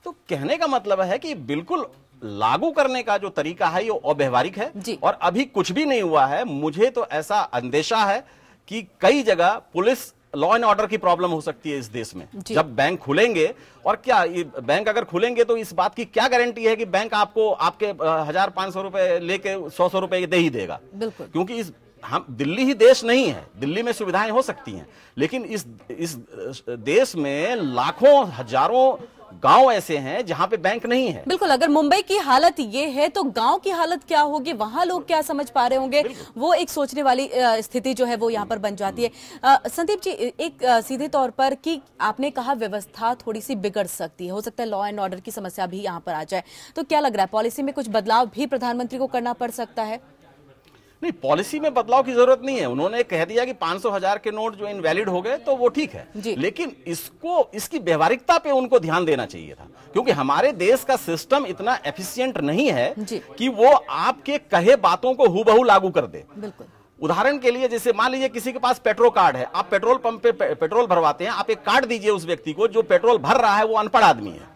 तो कहने का मतलब है कि बिल्कुल लागू करने का जो तरीका है ये अव्यवहारिक है और अभी कुछ भी नहीं हुआ है। मुझे तो ऐसा अंदेशा है कि कई जगह पुलिस लॉ एंड ऑर्डर की प्रॉब्लम हो सकती है इस देश में जब बैंक खुलेंगे। और क्या बैंक अगर खुलेंगे तो इस बात की क्या गारंटी है कि बैंक आपको आपके 1500 रुपए लेके 100 रुपए दे ही देगा? बिल्कुल। क्योंकि हम दिल्ली ही देश नहीं है, दिल्ली में सुविधाएं हो सकती हैं, लेकिन इस देश में लाखों हजारों गांव ऐसे हैं जहां पे बैंक नहीं है। बिल्कुल। अगर मुंबई की हालत ये है तो गांव की हालत क्या होगी, वहां लोग क्या समझ पा रहे होंगे, वो एक सोचने वाली स्थिति जो है वो यहाँ पर बन जाती है। संदीप जी, एक सीधे तौर पर कि आपने कहा व्यवस्था थोड़ी सी बिगड़ सकती है, हो सकता है लॉ एंड ऑर्डर की समस्या भी यहाँ पर आ जाए, तो क्या लग रहा है पॉलिसी में कुछ बदलाव भी प्रधानमंत्री को करना पड़ सकता है? नहीं, पॉलिसी में बदलाव की जरूरत नहीं है। उन्होंने कह दिया कि 500 1000 के नोट जो इनवैलिड हो गए तो वो ठीक है, लेकिन इसकी व्यवहारिकता पे उनको ध्यान देना चाहिए था, क्योंकि हमारे देश का सिस्टम इतना एफिशिएंट नहीं है कि वो आपके कहे बातों को हूबहू लागू कर दे। बिल्कुल। उदाहरण के लिए, जैसे मान लीजिए किसी के पास पेट्रोल कार्ड है, आप पेट्रोल पंप पे पेट्रोल भरवाते हैं, आप एक कार्ड दीजिए उस व्यक्ति को, जो पेट्रोल भर रहा है वो अनपढ़ आदमी है,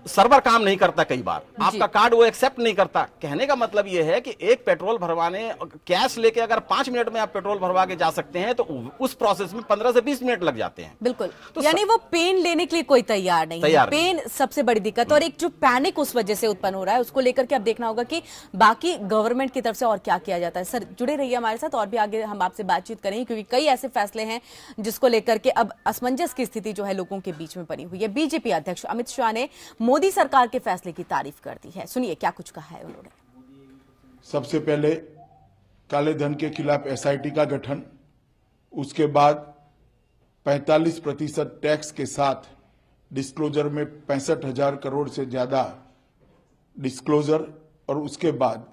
सर्वर काम नहीं करता, कई बार आपका कार्ड वो एक्सेप्ट नहीं करता। कहने का मतलब ये है कि एक पेट्रोल भरवाने कैश लेके अगर 5 मिनट में आप पेट्रोल भरवा के जा सकते हैं तो उस प्रोसेस में 15 से 20 मिनट लग जाते हैं। बिल्कुल। तो यानी वो पेन लेने के लिए कोई तैयार नहीं है। पेन सबसे बड़ी दिक्कत, और एक जो पैनिक उस वजह से उत्पन्न हो रहा है उसको लेकर के अब देखना होगा कि बाकी गवर्नमेंट की तरफ से और क्या किया जाता है। सर जुड़े रहिए हमारे साथ, और भी आगे हम आपसे बातचीत करेंगे, क्योंकि कई ऐसे फैसले हैं जिसको लेकर के अब असमंजस की स्थिति जो है लोगों के बीच में बनी हुई है। बीजेपी अध्यक्ष अमित शाह ने मोदी सरकार के फैसले की तारीफ कर दी है, सुनिए क्या कुछ कहा है उन्होंने। सबसे पहले काले धन के खिलाफ एसआईटी का गठन, उसके बाद 45% टैक्स के साथ डिस्क्लोजर में 65,000 करोड़ से ज्यादा डिस्क्लोजर, और उसके बाद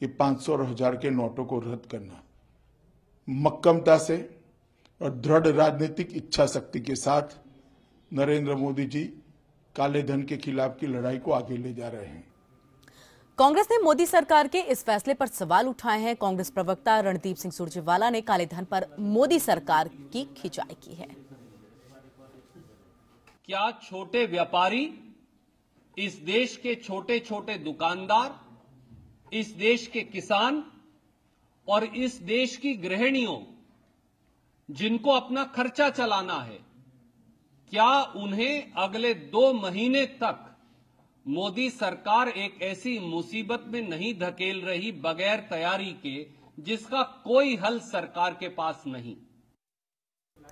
ये 500 और 1000 के नोटों को रद्द करना। मक्कमता से और दृढ़ राजनीतिक इच्छा शक्ति के साथ नरेंद्र मोदी जी काले धन के खिलाफ की लड़ाई को आगे ले जा रहे हैं। कांग्रेस ने मोदी सरकार के इस फैसले पर सवाल उठाए हैं। कांग्रेस प्रवक्ता रणदीप सिंह सुरजेवाला ने काले धन पर मोदी सरकार की खिंचाई की है। क्या छोटे व्यापारी, इस देश के छोटे छोटे दुकानदार, इस देश के किसान और इस देश की गृहिणियों जिनको अपना खर्चा चलाना है, क्या उन्हें अगले 2 महीने तक मोदी सरकार एक ऐसी मुसीबत में नहीं धकेल रही बगैर तैयारी के जिसका कोई हल सरकार के पास नहीं?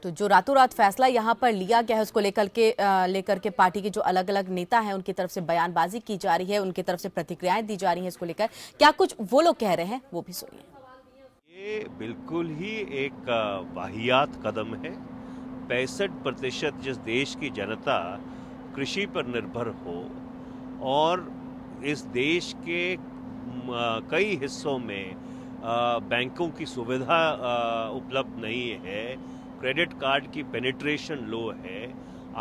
तो जो रातों रात फैसला यहां पर लिया गया है उसको लेकर के पार्टी के जो अलग अलग नेता हैं उनकी तरफ से बयानबाजी की जा रही है, उनकी तरफ से प्रतिक्रियाएं दी जा रही हैं इसको लेकर। क्या कुछ वो लोग कह रहे हैं वो भी सुनिए। ये बिल्कुल ही एक वाहियात कदम है। 65% जिस देश की जनता कृषि पर निर्भर हो और इस देश के कई हिस्सों में बैंकों की सुविधा उपलब्ध नहीं है, क्रेडिट कार्ड की पेनिट्रेशन लो है।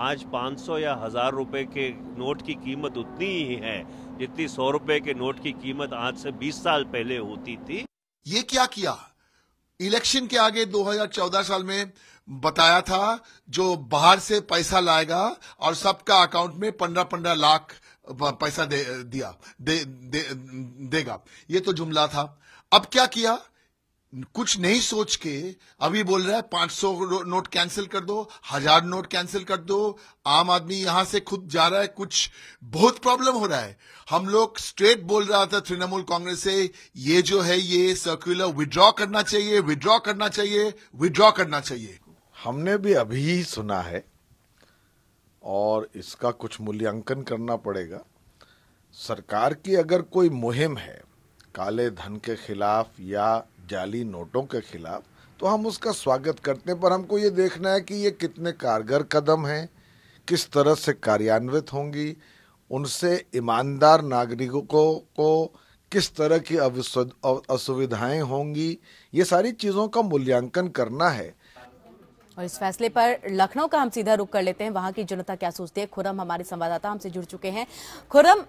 आज 500 या 1000 रुपए के नोट की कीमत उतनी ही है जितनी 100 रुपए के नोट की कीमत आज से 20 साल पहले होती थी। ये क्या किया? इलेक्शन के आगे 2014 साल में बताया था जो बाहर से पैसा लाएगा और सबका अकाउंट में 15-15 लाख पैसा देगा। ये तो जुमला था। अब क्या किया? कुछ नहीं सोच के अभी बोल रहा है 500 नोट कैंसिल कर दो, 1000 नोट कैंसिल कर दो। आम आदमी यहां से खुद जा रहा है, कुछ बहुत प्रॉब्लम हो रहा है। हम लोग स्ट्रेट बोल रहा था तृणमूल कांग्रेस से, ये जो है ये सर्कुलर विड्रॉ करना चाहिए, विड्रॉ करना चाहिए, विड्रॉ करना चाहिए। हमने भी अभी ही सुना है और इसका कुछ मूल्यांकन करना पड़ेगा। सरकार की अगर कोई मुहिम है काले धन के खिलाफ या जाली नोटों के खिलाफ, तो हम उसका स्वागत करते हैं, पर हमको ये देखना है कि ये कितने कारगर कदम हैं, किस तरह से कार्यान्वित होंगी, उनसे ईमानदार नागरिकों को किस तरह की असुविधाएं होंगी, ये सारी चीज़ों का मूल्यांकन करना है। और इस फैसले पर लखनऊ का हम सीधा रुख कर लेते हैं, वहां की जनता क्या सोचती है। खुर्रम हमारे संवाददाता हमसे जुड़ चुके हैं। खुर्रम,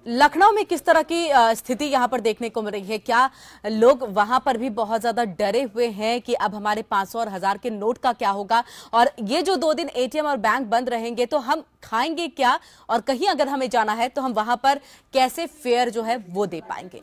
लखनऊ में किस तरह की स्थिति यहां पर देखने को मिल रही है? क्या लोग वहां पर भी बहुत ज्यादा डरे हुए हैं कि अब हमारे 500 और 1000 के नोट का क्या होगा, और ये जो 2 दिन एटीएम और बैंक बंद रहेंगे तो हम खाएंगे क्या, और कहीं अगर हमें जाना है तो हम वहां पर कैसे फेयर जो है वो दे पाएंगे?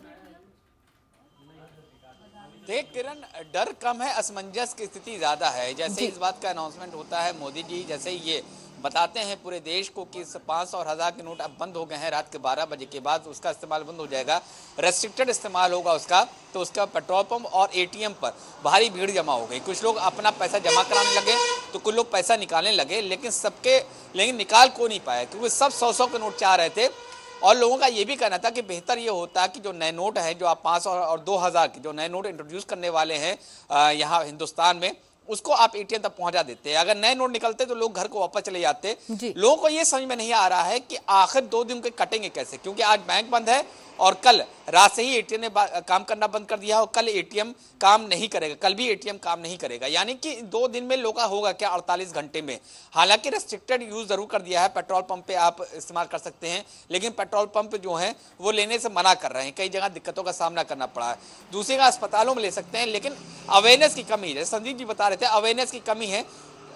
देख किरण, डर कम है, असमंजस की स्थिति ज्यादा है। जैसे इस बात का अनाउंसमेंट होता है, मोदी जी जैसे ये बताते हैं पूरे देश को कि 500 और 1000 के नोट अब बंद हो गए हैं, रात के 12 बजे के बाद उसका इस्तेमाल बंद हो जाएगा, रेस्ट्रिक्टेड इस्तेमाल होगा उसका, तो उसका पेट्रोल पंप और एटीएम पर भारी भीड़ जमा हो गई। कुछ लोग अपना पैसा जमा कराने लगे तो कुछ लोग पैसा निकालने लगे, लेकिन निकाल को नहीं पाए क्योंकि सब 100-100 के नोट चाह रहे थे। और लोगों का ये भी कहना था कि बेहतर ये होता कि जो नए नोट हैं, जो आप 500 और 2000 के जो नए नोट इंट्रोड्यूस करने वाले हैं यहाँ हिंदुस्तान में, उसको आप एटीएम तक पहुंचा देते। अगर नए नोट निकलते तो लोग घर को वापस चले जाते। लोगों को ये समझ में नहीं आ रहा है कि आखिर 2 दिन के कटेंगे कैसे, क्योंकि आज बैंक बंद है और कल रात से ही एटीएम ने काम करना बंद कर दिया और कल एटीएम काम नहीं करेगा, कल भी एटीएम काम नहीं करेगा। यानी कि 2 दिन में लोग होगा क्या 48 घंटे में। हालांकि रेस्ट्रिक्टेड यूज जरूर कर दिया है, पेट्रोल पंप पे आप इस्तेमाल कर सकते हैं, लेकिन पेट्रोल पंप जो है वो लेने से मना कर रहे हैं। कई जगह दिक्कतों का सामना करना पड़ा है। दूसरी जगह अस्पतालों में ले सकते हैं, लेकिन अवेयरनेस की कमी है। संदीप जी बता रहे थे अवेयरनेस की कमी है।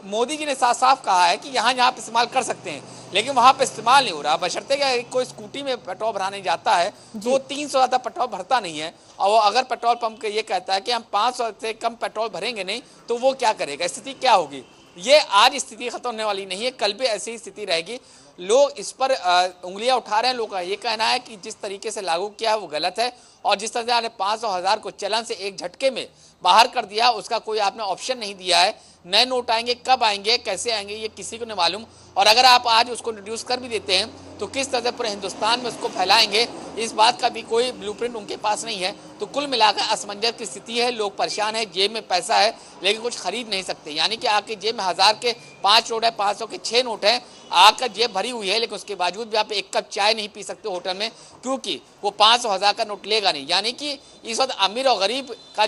मोदी जी ने साफ साफ कहा है कि यहाँ आप इस्तेमाल कर सकते हैं, लेकिन वहां पे इस्तेमाल नहीं हो रहा। बशर्ते कि कोई स्कूटी में पेट्रोल भराने जाता है तो 300 ज्यादा पेट्रोल भरता नहीं है, और वो अगर पेट्रोल पंप के ये कहता है कि हम 500 से कम पेट्रोल भरेंगे नहीं, तो वो क्या करेगा? स्थिति क्या होगी? ये आज स्थिति खत्म होने वाली नहीं है, कल भी ऐसी ही स्थिति रहेगी। लोग इस पर उंगलियां उठा रहे हैं। लोगों का ये कहना है कि जिस तरीके से लागू किया है वो गलत है, और जिस तरह से आपने 500 1000 को चलन से एक झटके में बाहर कर दिया, उसका कोई आपने ऑप्शन नहीं दिया है। नए नोट आएंगे, कब आएंगे, कैसे आएंगे, ये किसी को नहीं मालूम। और अगर आप आज उसको इंट्रोड्यूस कर भी देते हैं तो किस तरह से पूरे हिंदुस्तान में उसको फैलाएंगे, इस बात का भी कोई ब्लूप्रिंट उनके पास नहीं है। तो कुल मिलाकर असमंजस की स्थिति है। लोग परेशान है, जेब में पैसा है लेकिन कुछ खरीद नहीं सकते। यानी कि आपकी जेब में 1000 के 5 नोट है, 500 के 6 नोट है, आपका जेब भरी हुई है, लेकिन उसके बावजूद भी आप एक कप चाय नहीं पी सकते होटल में, क्योंकि वो 500 1000 का नोट लेगा नहीं। यानी कि इस वक्त अमीर और गरीब का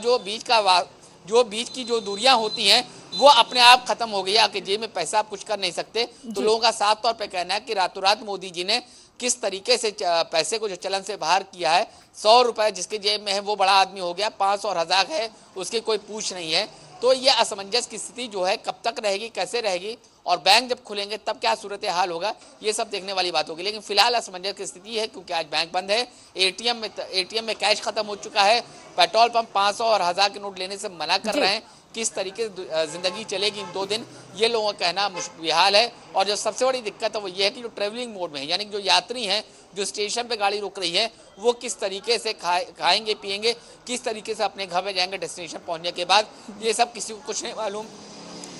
जो बीच की जो दूरियां होती हैं वो अपने आप खत्म हो गई है। आपके जेब में पैसा आप कुछ कर नहीं सकते। तो लोगों का साफ तौर पे कहना है कि रातों रात मोदी जी ने किस तरीके से पैसे को जो चलन से बाहर किया है। 100 रुपए जिसके जेब में है वो बड़ा आदमी हो गया, 500 और 1000 है उसकी कोई पूछ नहीं है। तो ये असमंजस की स्थिति जो है कब तक रहेगी, कैसे रहेगी, और बैंक जब खुलेंगे तब क्या सूरत हाल होगा, ये सब देखने वाली बात होगी। लेकिन फिलहाल असमंजस की स्थिति है क्योंकि आज बैंक बंद है, एटीएम में कैश खत्म हो चुका है, पेट्रोल पंप 500 और 1000 के नोट लेने से मना कर रहे हैं। किस तरीके से जिंदगी चलेगी इन 2 दिन, ये लोगों का कहना बेहाल है। और जो सबसे बड़ी दिक्कत है वो ये है कि जो ट्रेवलिंग मोड में है, यानी कि जो यात्री हैं, जो स्टेशन पे गाड़ी रुक रही है, वो किस तरीके से खाएंगे पिएंगे, किस तरीके से अपने घर में जाएंगे डेस्टिनेशन पहुंचने के बाद, ये सब किसी को कुछ नहीं मालूम।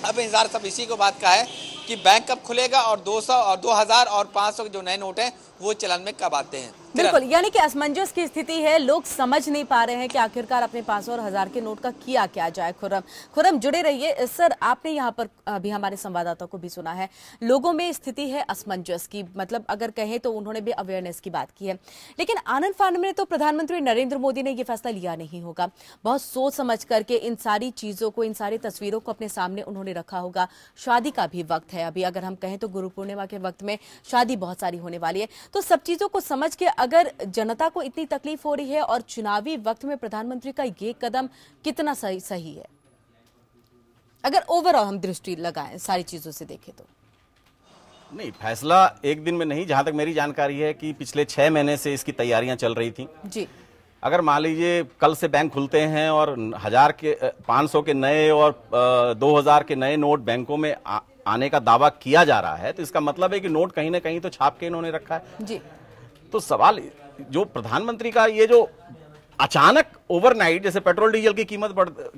अब इंतजार सब इसी को बात का है कि बैंक कब खुलेगा और 200 और 2000 और 500 के जो नए नोट हैं वो चलन में कब आते हैं। बिल्कुल, यानी कि असमंजस की स्थिति है। लोग समझ नहीं पा रहे हैं कि आखिरकार अपने 500 और 1000 के नोट का किया क्या जाए। खुर्रम जुड़े रहिए। सर, आपने यहाँ पर अभी हमारे संवाददाता को भी सुना है, लोगों में स्थिति है असमंजस की, मतलब अगर कहें तो उन्होंने भी अवेयरनेस की बात की है। लेकिन आनंद फानन में तो प्रधानमंत्री नरेंद्र मोदी ने यह फैसला लिया नहीं होगा। बहुत सोच समझ करके इन सारी चीजों को, इन सारी तस्वीरों को अपने सामने उन्होंने रखा होगा। शादी का भी वक्त है अभी, अगर हम कहें तो गुरु पूर्णिमा के वक्त में शादी बहुत सारी होने वाली है। तो सब चीजों को समझ के अगर जनता को इतनी तकलीफ हो रही है और चुनावी वक्त में प्रधानमंत्री का ये कदम कितना सही है, अगर ओवरऑल हम दृष्टि लगाएं सारी चीजों से देखें तो? नहीं, फैसला एक दिन में नहीं, जहां तक मेरी जानकारी है कि पिछले 6 महीने से इसकी तैयारियां चल रही थी जी। अगर मान लीजिए कल से बैंक खुलते हैं और 1000 के 500 के नए और 2000 के नए नोट बैंकों में आने का दावा किया जा रहा है, तो इसका मतलब है कि नोट कहीं ना कहीं तो छाप के इन्होंने रखा है जी। तो सवाल जो प्रधानमंत्री का ये जो अचानक ओवरनाइट, जैसे पेट्रोल डीजल की कीमत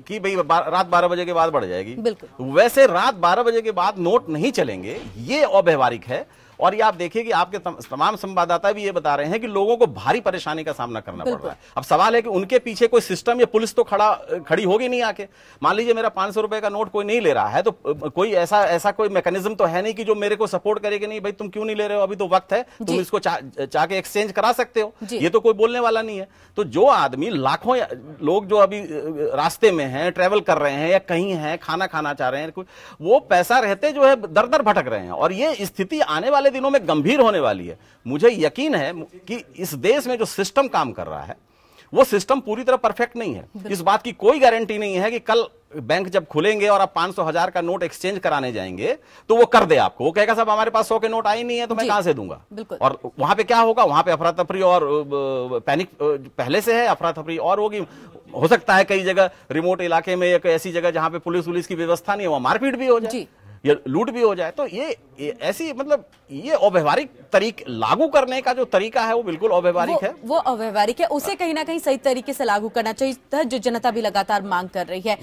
की भाई रात 12 बजे के बाद बढ़ जाएगी, वैसे रात 12 बजे के बाद नोट नहीं चलेंगे, ये अव्यवहारिक है। और ये आप देखिए कि आपके तमाम संवाददाता भी ये बता रहे हैं कि लोगों को भारी परेशानी का सामना करना पड़ रहा है। अब सवाल है कि उनके पीछे कोई सिस्टम या पुलिस तो खड़ी होगी नहीं आके। मान लीजिए मेरा 500 रुपए का नोट कोई नहीं ले रहा है, तो कोई ऐसा कोई मैकेनिज्म तो है नहीं कि जो मेरे को सपोर्ट करे कि नहीं भाई तुम क्यों नहीं ले रहे हो, अभी तो वक्त है, तुम इसको चाह के एक्सचेंज करा सकते हो, ये तो कोई बोलने वाला नहीं है। तो जो आदमी, लाखों लोग जो अभी रास्ते में हैं, ट्रेवल कर रहे हैं या कहीं हैं, खाना खाना चाह रहे हैं, वो पैसा रहते जो है दर दर भटक रहे हैं और ये स्थिति आने वाले दिनों में गंभीर होने वाली है। मुझे यकीन है कि इस देश में जो सिस्टम काम कर रहा है वो सिस्टम पूरी तरह परफेक्ट नहीं है। इस बात की कोई गारंटी नहीं है कि कल बैंक जब खुलेंगे और आप 500,000 का नोट एक्सचेंज कराने जाएंगे तो वो कर दे आपको, वो कहेगा साहब हमारे पास 100 के नोट आए नहीं है तो मैं कहां से दूंगा। और वहां पे क्या होगा, वहां पे अफरा तफरी और पैनिक पहले से है, अफरा तफरी और होगी। हो सकता है कई जगह रिमोट इलाके में एक ऐसी जगह जहां पे पुलिस की व्यवस्था नहीं है, वहां मारपीट भी हो जाए या लूट भी हो जाए। तो ये ऐसी मतलब ये अव्यवहारिक लागू करने का जो तरीका है वो बिल्कुल अव्यवहारिक है, वो अव्यवहारिक है। उसे कहीं ना कहीं सही तरीके से लागू करना चाहिए, जो जनता भी लगातार मांग कर रही है।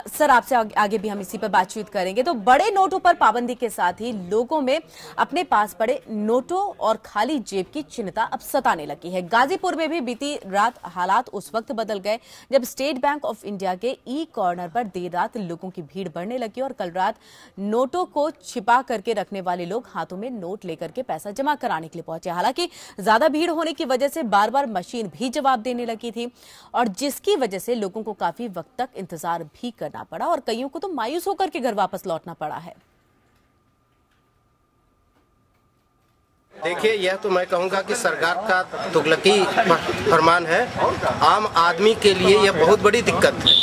सर आपसे आगे भी हम इसी पर बातचीत करेंगे। तो बड़े नोटों पर पाबंदी के साथ ही लोगों में अपने पास पड़े नोटों और खाली जेब की चिंता अब सताने लगी है। गाजीपुर में भी बीती रात हालात उस वक्त बदल गए जब स्टेट बैंक ऑफ इंडिया के ई कॉर्नर पर देर रात लोगों की भीड़ बढ़ने लगी और कल रात नोटों को छिपा करके रखने वाले लोग हाथों में नोट लेकर के पैसा जमा कराने के लिए पहुंचे। हालांकि ज्यादा भीड़ होने की वजह से बार बार मशीन भी जवाब देने लगी थी और जिसकी वजह से लोगों को काफी वक्त तक इंतजार भी करना पड़ा और कईयों को तो मायूस होकर के घर वापस लौटना पड़ा है। देखिए, यह तो मैं कहूंगा कि सरकार का तुगलकी फरमान है। आम आदमी के लिए यह बहुत बड़ी दिक्कत है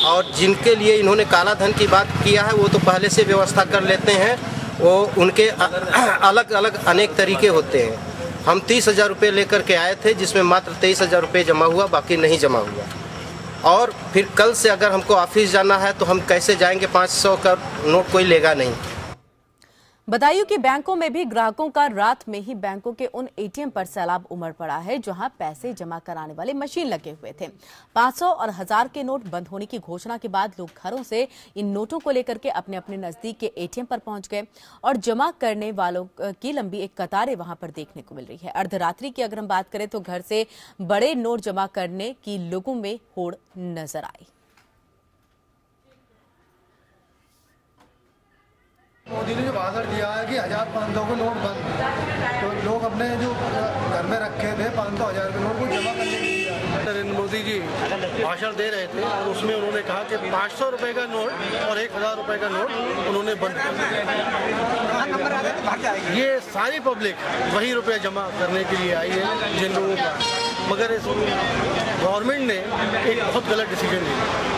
और जिनके लिए इन्होंने काला धन की बात किया है वो तो पहले से व्यवस्था कर लेते हैं। वो उनके अलग अलग अनेक तरीके होते हैं। हम 30,000 रुपये लेकर के आए थे जिसमें मात्र 23,000 रुपये जमा हुआ, बाकी नहीं जमा हुआ। और फिर कल से अगर हमको ऑफिस जाना है तो हम कैसे जाएंगे, 500 का नोट कोई लेगा नहीं। बदायूं कि बैंकों में भी ग्राहकों का रात में ही बैंकों के उन एटीएम पर सैलाब उमड़ पड़ा है जहां पैसे जमा कराने वाले मशीन लगे हुए थे। 500 और 1000 के नोट बंद होने की घोषणा के बाद लोग घरों से इन नोटों को लेकर के अपने अपने नजदीक के एटीएम पर पहुंच गए और जमा करने वालों की लंबी एक कतारें वहां पर देखने को मिल रही है। अर्धरात्रि की अगर हम बात करें तो घर से बड़े नोट जमा करने की लोगों में होड़ नजर आई। मोदी ने जो भाषण दिया है कि 1000-500 के नोट बंद, तो लोग अपने जो घर में रखे थे 500-1000 के नोट को जमा करने के लिए नरेंद्र मोदी जी भाषण दे रहे थे और उसमें उन्होंने कहा कि 500 रुपए का नोट और 1000 रुपए का नोट उन्होंने बंद कर दिया। ये सारी पब्लिक वही रुपया जमा करने के लिए आई है जिन लोगों का, मगर इस गवर्नमेंट ने एक बहुत गलत डिसीजन लिया।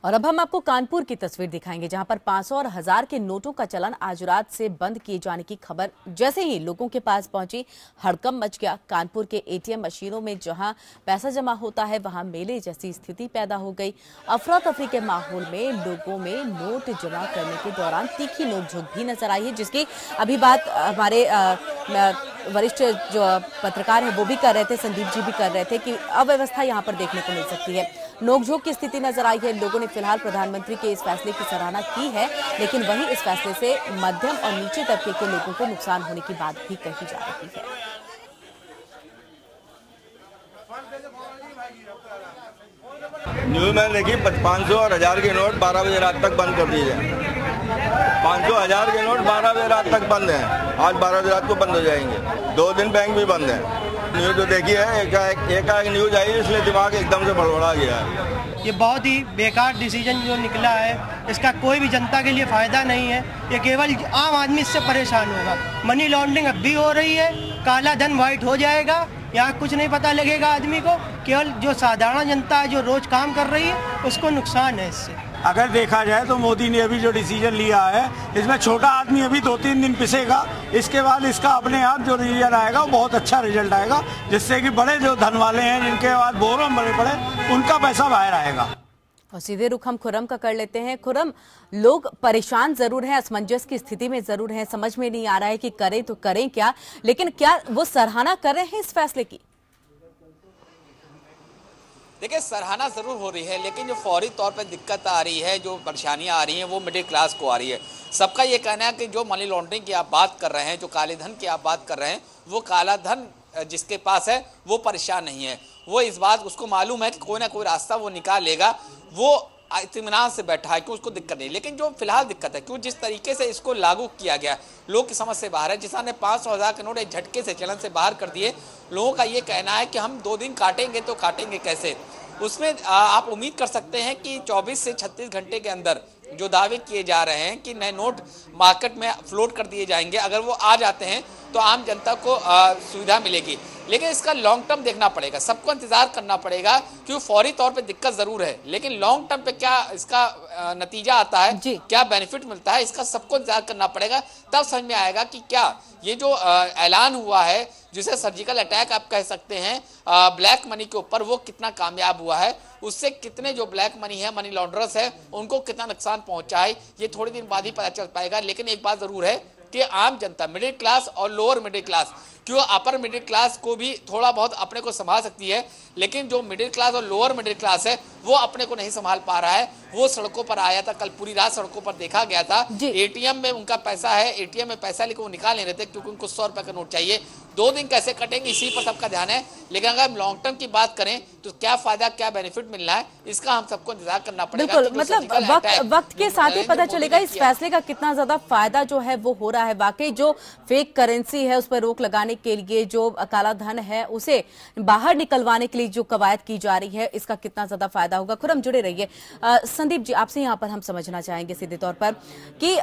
और अब हम आपको कानपुर की तस्वीर दिखाएंगे जहां पर 500 और 1000 के नोटों का चलन आज रात से बंद किए जाने की खबर जैसे ही लोगों के पास पहुंची हड़कंप मच गया। कानपुर के एटीएम मशीनों में जहां पैसा जमा होता है वहां मेले जैसी स्थिति पैदा हो गई। अफरा तफरी के माहौल में लोगों में नोट जमा करने के दौरान तीखी नोकझोंक भी नजर आई है, जिसकी अभी बात हमारे वरिष्ठ जो पत्रकार है वो भी कर रहे थे, संदीप जी भी कर रहे थे कि अव्यवस्था यहाँ पर देखने को मिल सकती है। नोकझोंक की स्थिति नजर आई है। लोगों ने फिलहाल प्रधानमंत्री के इस फैसले की सराहना की है, लेकिन वहीं इस फैसले से मध्यम और नीचे तबके के लोगों को नुकसान होने की बात भी कही जा रही है। न्यूज में देखिए 500 और 1000 के नोट 12 बजे रात तक बंद कर दिए जाए। 500 1000 के नोट 12 बजे रात तक बंद हैं। आज 12 बजे रात को बंद हो जाएंगे। 2 दिन बैंक भी बंद है। न्यूज जो देखी है एक न्यूज आई इसलिए दिमाग एकदम से बड़बड़ा गया है। ये बहुत ही बेकार डिसीजन जो निकला है, इसका कोई भी जनता के लिए फायदा नहीं है। ये केवल आम आदमी इससे परेशान होगा। मनी लॉन्ड्रिंग अब भी हो रही है, काला धन व्हाइट हो जाएगा, यहाँ कुछ नहीं पता लगेगा आदमी को। केवल जो साधारण जनता है जो रोज काम कर रही है उसको नुकसान है इससे। अगर देखा जाए तो मोदी ने अभी जो डिसीजन लिया है, इसमें छोटा आदमी अभी 2-3 दिन पिसेगा, इसके बाद इसका अपने आप जो रिजल्ट आएगा वो बहुत अच्छा रिजल्ट आएगा, जिससे कि बड़े जो धन वाले हैं, जिनके बाद बोरों में बड़े पड़े, उनका पैसा बाहर आएगा। और सीधे रुख हम खुर्रम का कर लेते हैं। खुर्रम, लोग परेशान जरूर हैं, असमंजस की स्थिति में जरूर हैं, समझ में नहीं आ रहा है कि करें तो करें क्या, लेकिन क्या वो सराहना कर रहे हैं इस फैसले की? देखिए, सराहना जरूर हो रही है, लेकिन जो फौरी तौर पर दिक्कत आ रही है, जो परेशानियां आ रही हैं, वो मिडिल क्लास को आ रही है। सबका ये कहना है कि जो मनी लॉन्ड्रिंग की आप बात कर रहे हैं, जो काले धन की आप बात कर रहे हैं, वो काला धन जिसके पास है वो परेशान नहीं है। वो इस बात उसको मालूम है कि कोई ना कोई रास्ता वो निकाल लेगा, वो इत्मीनान से बैठा है कि उसको दिक्कत नहीं। लेकिन जो फिलहाल दिक्कत है, क्यों जिस तरीके से इसको लागू किया गया, लोग की समझ से बाहर है। जिसने 500,000 के नोट एक झटके से चलन से बाहर कर दिए, लोगों का ये कहना है कि हम 2 दिन काटेंगे तो काटेंगे कैसे। उसमें आप उम्मीद कर सकते हैं कि 24 से 36 घंटे के अंदर जो दावे किए जा रहे हैं कि नए नोट मार्केट में फ्लोट कर दिए जाएंगे, अगर वो आ जाते हैं तो आम जनता को सुविधा मिलेगी। लेकिन इसका लॉन्ग टर्म देखना पड़ेगा, सबको इंतजार करना पड़ेगा, क्योंकि फौरी तौर पे दिक्कत जरूर है, लेकिन लॉन्ग टर्म पे क्या इसका नतीजा आता है, क्या बेनिफिट मिलता है, इसका सबको इंतजार करना पड़ेगा। तब समझ में आएगा कि क्या ये जो ऐलान हुआ है, जिसे सर्जिकल अटैक आप कह सकते हैं ब्लैक मनी के ऊपर, वो कितना कामयाब हुआ है, उससे कितने जो ब्लैक मनी है, मनी लॉन्ड्रर्स है, उनको कितना नुकसान पहुंचा है, ये थोड़े दिन बाद ही पता चल पाएगा। लेकिन एक बात जरूर है कि आम जनता, मिडिल क्लास और लोअर मिडिल क्लास, क्यों अपर मिडिल क्लास को भी थोड़ा बहुत अपने को संभाल सकती है, लेकिन जो मिडिल क्लास और लोअर मिडिल क्लास है वो अपने को नहीं संभाल पा रहा है। वो सड़कों पर आया था, कल पूरी रात सड़कों पर देखा गया था। एटीएम में उनका पैसा है, एटीएम में पैसा लेकर वो निकाल नहीं रहे थे, क्योंकि उनको 100 रुपए का नोट चाहिए। 2 दिन कैसे कटेंगे, इसी पर सबका ध्यान है। लेकिन अगर हम लॉन्ग टर्म की बात करें तो क्या फायदा, क्या बेनिफिट मिलना है, इसका हम सबको इंतजार करना पड़ेगा। बिल्कुल, मतलब वक्त के साथ ही पता चलेगा इस फैसले का कितना ज्यादा फायदा जो है वो हो रहा है। वाकई जो फेक करेंसी है उस पर रोक लगाने के लिए, जो काला धन है उसे बाहर निकलवाने के लिए जो कवायद की जा रही है, इसका कितना ज्यादा फायदा होगा। खुर्रम, जुड़े रहिए। संदीप जी, आपसे यहाँ पर हम समझना चाहेंगे सीधे तौर पर कि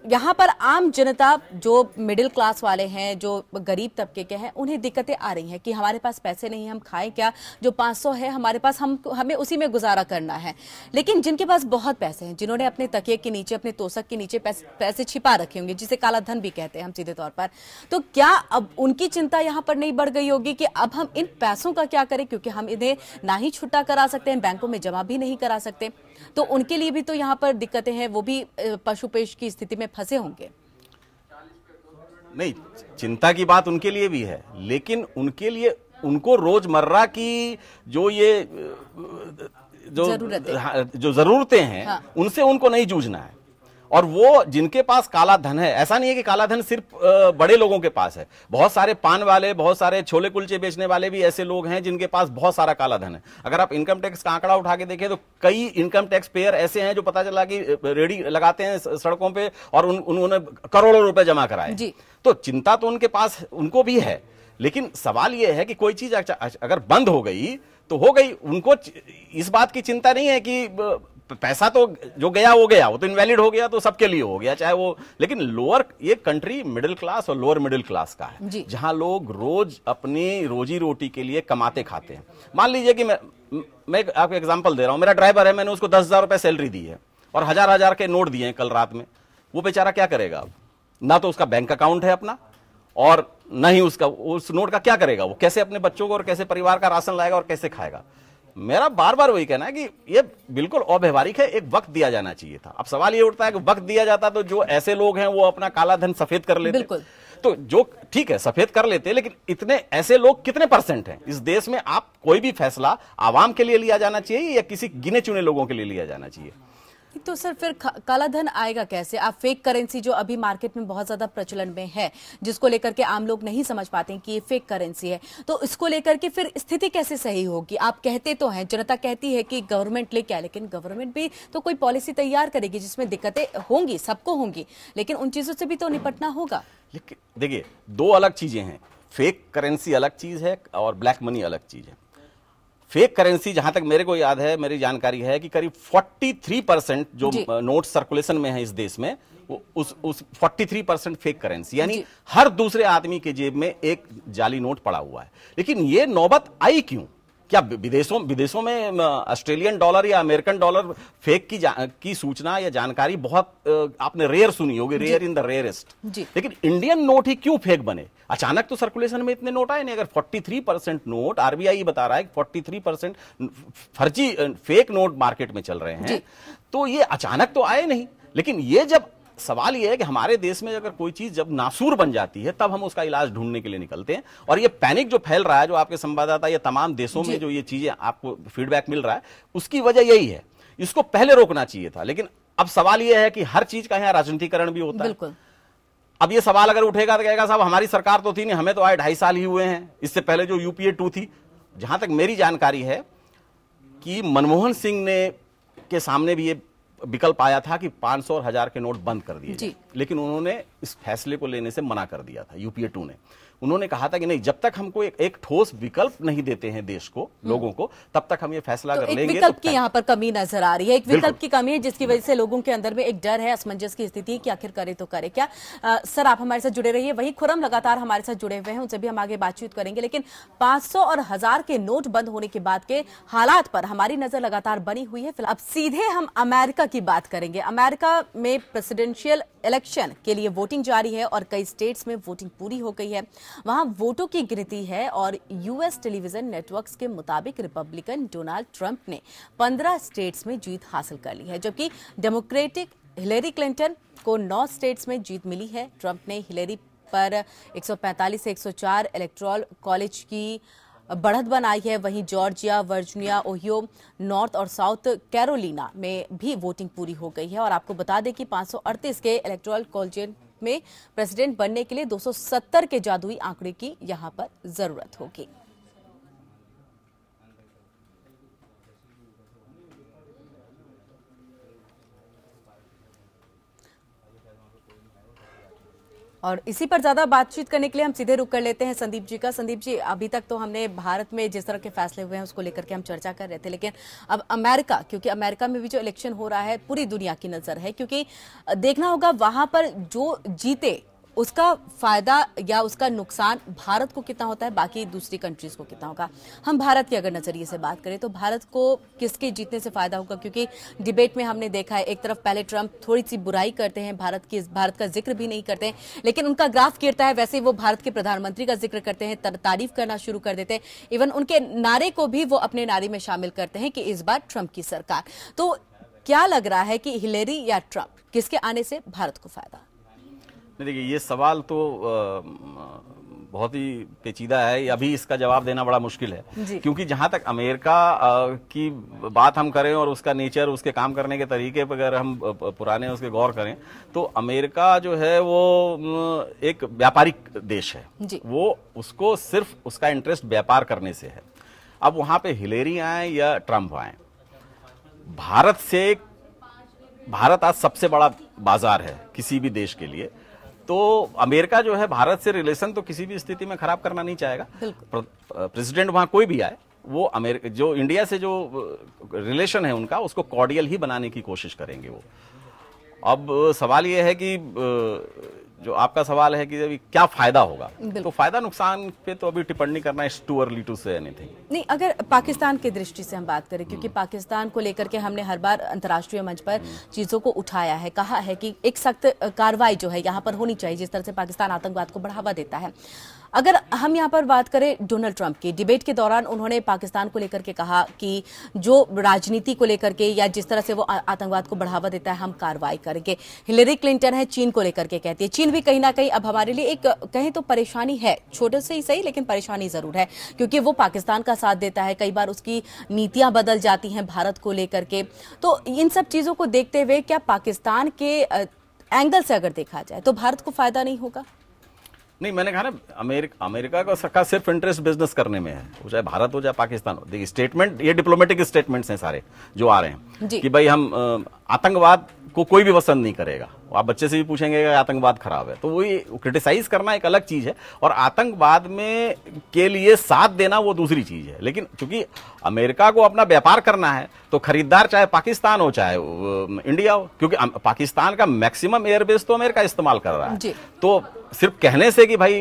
यहाँ पर आम जनता, जो मिडिल क्लास वाले हैं, जो गरीब तबके के हैं, उन्हें दिक्कतें आ रही हैं कि हमारे पास पैसे नहीं, हम खाएं क्या, जो 500 है हमारे पास, हमें उसी में गुजारा करना है। लेकिन जिनके पास बहुत पैसे हैं, जिन्होंने अपने तकिए के नीचे, अपने तोसक के नीचे पैसे छिपा रखे होंगे, जिसे काला धन भी कहते हैं हम सीधे तौर पर, तो क्या अब उनकी चिंता यहाँ पर नहीं बढ़ गई होगी कि अब हम इन पैसों का क्या करें, क्योंकि हम इन्हें ना ही छुट्टा करा सकते हैं, बैंकों में जमा भी नहीं करा सकते, तो उनके लिए भी तो यहाँ पर दिक्कतें हैं, वो भी पशुपेश की स्थिति में फंसे होंगे। नहीं, चिंता की बात उनके लिए भी है, लेकिन उनके लिए उनको रोजमर्रा की जो ये जो जरूरतें हैं, हाँ, उनसे उनको नहीं जूझना है। और वो जिनके पास काला धन है, ऐसा नहीं है कि काला धन सिर्फ बड़े लोगों के पास है, बहुत सारे पान वाले, बहुत सारे छोले कुलचे बेचने वाले भी ऐसे लोग हैं जिनके पास बहुत सारा काला धन है। अगर आप इनकम टैक्स का आंकड़ा उठा के देखें तो कई इनकम टैक्स पेयर ऐसे हैं जो पता चला कि रेडी लगाते हैं सड़कों पे और उन्होंने करोड़ों रुपए जमा कराए। तो चिंता तो उनके पास, उनको भी है, लेकिन सवाल यह है कि कोई चीज अगर बंद हो गई तो हो गई, उनको इस बात की चिंता नहीं है कि पैसा तो जो गया वो गया, वो तो इनवैलिड हो गया, तो सबके लिए हो गया, चाहे वो। लेकिन लोअर, ये कंट्री मिडिल क्लास और लोअर मिडिल क्लास का है, जहां लोग रोज अपनी रोजी रोटी के लिए कमाते खाते हैं। मान लीजिए कि मैं आपको एग्जांपल दे रहा हूं, मेरा ड्राइवर है, मैंने उसको 10,000 रुपए सैलरी दी है और हजार के नोट दिए हैं कल रात में। वो बेचारा क्या करेगा अब? ना तो उसका बैंक अकाउंट है अपना, और न ही उसका उस नोट का क्या करेगा, वो कैसे अपने बच्चों को और कैसे परिवार का राशन लाएगा और कैसे खाएगा। मेरा बार बार वही कहना है कि ये बिल्कुल अव्यवहारिक है, एक वक्त दिया जाना चाहिए था। अब सवाल ये उठता है कि वक्त दिया जाता तो जो ऐसे लोग हैं वो अपना काला धन सफेद कर लेते। बिल्कुल। तो जो ठीक है सफेद कर लेते, लेकिन इतने ऐसे लोग कितने % हैं इस देश में? आप कोई भी फैसला आवाम के लिए लिया जाना चाहिए या किसी गिने चुने लोगों के लिए लिया जाना चाहिए? तो सर फिर काला धन आएगा कैसे? आप फेक करेंसी जो अभी मार्केट में बहुत ज्यादा प्रचलन में है, जिसको लेकर के आम लोग नहीं समझ पाते हैं कि ये फेक करेंसी है, तो इसको लेकर के फिर स्थिति कैसे सही होगी? आप कहते तो हैं, जनता कहती है कि गवर्नमेंट लेके आए, लेकिन गवर्नमेंट भी तो कोई पॉलिसी तैयार करेगी जिसमें दिक्कतें होंगी, सबको होंगी, लेकिन उन चीजों से भी तो निपटना होगा। देखिए, 2 अलग चीजें हैं, फेक करेंसी अलग चीज है और ब्लैक मनी अलग चीज है। फेक करेंसी, जहां तक मेरे को याद है, मेरी जानकारी है कि करीब 43% जो नोट सर्कुलेशन में है इस देश में, उस 43% फेक करेंसी, यानी हर दूसरे आदमी के जेब में एक जाली नोट पड़ा हुआ है। लेकिन ये नौबत आई क्यों? क्या विदेशों में ऑस्ट्रेलियन डॉलर या अमेरिकन डॉलर फेक की सूचना या जानकारी बहुत आपने रेयर सुनी होगी, रेयर इन द रेयरेस्ट। लेकिन इंडियन नोट ही क्यों फेक बने? अचानक तो सर्कुलेशन में इतने नोट आए नहीं। अगर 43% नोट, आरबीआई बता रहा है कि 43% फर्जी फेक नोट मार्केट में चल रहे हैं, तो ये अचानक तो आए नहीं। लेकिन ये जब सवाल यह है कि हमारे देश में अगर कोई चीज जब नासूर बन जाती है तब हम उसका इलाज ढूंढने के लिए निकलते हैं। और ये पैनिक जो फैल रहा है, जो आपके संवाददाता या तमाम देशों में जो ये चीजें आपको फीडबैक मिल रहा है, उसकी वजह यही है। इसको पहले रोकना चाहिए था। लेकिन अब सवाल यह है कि हर चीज का यहाँ राजनीतिकरण भी होता है। अब ये सवाल अगर उठेगा तो कहेगा साहब हमारी सरकार तो थी नहीं, हमें तो आए 2.5 साल ही हुए हैं, इससे पहले जो यूपीए 2 थी। जहां तक मेरी जानकारी है कि मनमोहन सिंह ने के सामने भी ये विकल्प आया था कि 500 और 1000 के नोट बंद कर दिए, लेकिन उन्होंने इस फैसले को लेने से मना कर दिया था। यूपीए 2 ने उन्होंने कहा था कि नहीं, जब तक हमको एक ठोस विकल्प नहीं देते हैं देश को, लोगों को, तब तक हम ये फैसला कर लेंगे। विकल्प की यहाँ पर कमी नजर आ रही है, एक विकल्प की कमी है जिसकी वजह से लोगों के अंदर में एक डर है, असमंजस की स्थिति कि आखिर करे तो करे क्या। सर आप हमारे साथ जुड़े रहिए। वही खुरम लगातार हमारे साथ जुड़े हुए हैं, उनसे भी हम आगे बातचीत करेंगे। लेकिन 500 और 1000 के नोट बंद होने के बाद के हालात पर हमारी नजर लगातार बनी हुई है। अब सीधे हम अमेरिका की बात करेंगे। अमेरिका में प्रेसिडेंशियल इलेक्शन के लिए वोटिंग जारी है और कई स्टेट्स में वोटिंग पूरी हो गई है। वहां वोटों की गिनती है और यूएस टेलीविजन नेटवर्क्स के मुताबिक रिपब्लिकन डोनाल्ड ट्रंप ने 15 स्टेट्स में जीत हासिल कर ली है, जबकि डेमोक्रेटिक हिलेरी क्लिंटन को 9 स्टेट्स में जीत मिली है। ट्रंप ने हिलेरी पर 145 से 104 इलेक्टोरल कॉलेज की बढ़त बनाई है। वहीं जॉर्जिया, वर्जीनिया, ओहियो, नॉर्थ और साउथ कैरोलिना में भी वोटिंग पूरी हो गई है। और आपको बता दें कि 538 के इलेक्टोरल कॉलेज में प्रेसिडेंट बनने के लिए 270 के जादुई आंकड़े की यहां पर जरूरत होगी। और इसी पर ज्यादा बातचीत करने के लिए हम सीधे रुक कर लेते हैं संदीप जी का। संदीप जी, अभी तक तो हमने भारत में जिस तरह के फैसले हुए हैं उसको लेकर के हम चर्चा कर रहे थे, लेकिन अब अमेरिका, क्योंकि अमेरिका में भी जो इलेक्शन हो रहा है पूरी दुनिया की नजर है, क्योंकि देखना होगा वहां पर जो जीते उसका फायदा या उसका नुकसान भारत को कितना होता है, बाकी दूसरी कंट्रीज को कितना होगा। हम भारत के अगर नजरिए से बात करें तो भारत को किसके जीतने से फायदा होगा, क्योंकि डिबेट में हमने देखा है एक तरफ पहले ट्रंप थोड़ी सी बुराई करते हैं, भारत का जिक्र भी नहीं करते हैं, लेकिन उनका ग्राफ गिरता है, वैसे वो भारत के प्रधानमंत्री का जिक्र करते हैं, तारीफ करना शुरू कर देते हैं, इवन उनके नारे को भी वो अपने नारे में शामिल करते हैं कि इस बार ट्रंप की सरकार। तो क्या लग रहा है कि हिलेरी या ट्रंप, किसके आने से भारत को फायदा? देखिए, ये सवाल तो बहुत ही पेचीदा है, अभी इसका जवाब देना बड़ा मुश्किल है, क्योंकि जहां तक अमेरिका की बात हम करें और उसका नेचर, उसके काम करने के तरीके पर अगर हम पुराने उसके गौर करें तो अमेरिका जो है वो एक व्यापारिक देश है, वो उसको सिर्फ उसका इंटरेस्ट व्यापार करने से है। अब वहां पे हिलेरी आए या ट्रंप आए, भारत आज सबसे बड़ा बाजार है किसी भी देश के लिए, तो अमेरिका जो है भारत से रिलेशन तो किसी भी स्थिति में खराब करना नहीं चाहेगा। प्रेसिडेंट वहां कोई भी आए, वो अमेरिका जो इंडिया से जो रिलेशन है उनका, उसको कॉर्डियल ही बनाने की कोशिश करेंगे वो। अब सवाल ये है कि जो आपका सवाल है कि क्या फायदा होगा, तो फायदा नुकसान पे तो अभी टिप्पणी करना is too early to say anything. नहीं, अगर पाकिस्तान की दृष्टि से हम बात करें, क्योंकि पाकिस्तान को लेकर के हमने हर बार अंतर्राष्ट्रीय मंच पर चीजों को उठाया है, कहा है कि एक सख्त कार्रवाई जो है यहाँ पर होनी चाहिए, जिस तरह से पाकिस्तान आतंकवाद को बढ़ावा देता है। अगर हम यहाँ पर बात करें डोनाल्ड ट्रंप की, डिबेट के दौरान उन्होंने पाकिस्तान को लेकर के कहा कि जो राजनीति को लेकर के या जिस तरह से वो आतंकवाद को बढ़ावा देता है हम कार्रवाई करेंगे। हिलेरी क्लिंटन है, चीन को लेकर के कहती है, चीन भी कहीं ना कहीं अब हमारे लिए एक कहीं तो परेशानी है, छोटे से ही सही लेकिन परेशानी जरूर है, क्योंकि वो पाकिस्तान का साथ देता है, कई बार उसकी नीतियां बदल जाती हैं भारत को लेकर के। तो इन सब चीजों को देखते हुए क्या पाकिस्तान के एंगल से अगर देखा जाए तो भारत को फायदा नहीं होगा? नहीं, मैंने कहा ना, अमेरिका का सिर्फ इंटरेस्ट बिजनेस करने में है, वो चाहे भारत हो चाहे पाकिस्तान हो। देखिए, स्टेटमेंट, ये डिप्लोमेटिक स्टेटमेंट्स हैं सारे जो आ रहे हैं कि भाई हम आतंकवाद को कोई भी पसंद नहीं करेगा। आप बच्चे से भी पूछेंगे कि आतंकवाद खराब है, तो वो क्रिटिसाइज करना एक अलग चीज है और आतंकवाद में के लिए साथ देना वो दूसरी चीज है। लेकिन क्योंकि अमेरिका को अपना व्यापार करना है, तो खरीदार चाहे पाकिस्तान हो चाहे इंडिया हो, क्योंकि पाकिस्तान का मैक्सिमम एयरबेस तो अमेरिका इस्तेमाल कर रहा है, तो सिर्फ कहने से कि भाई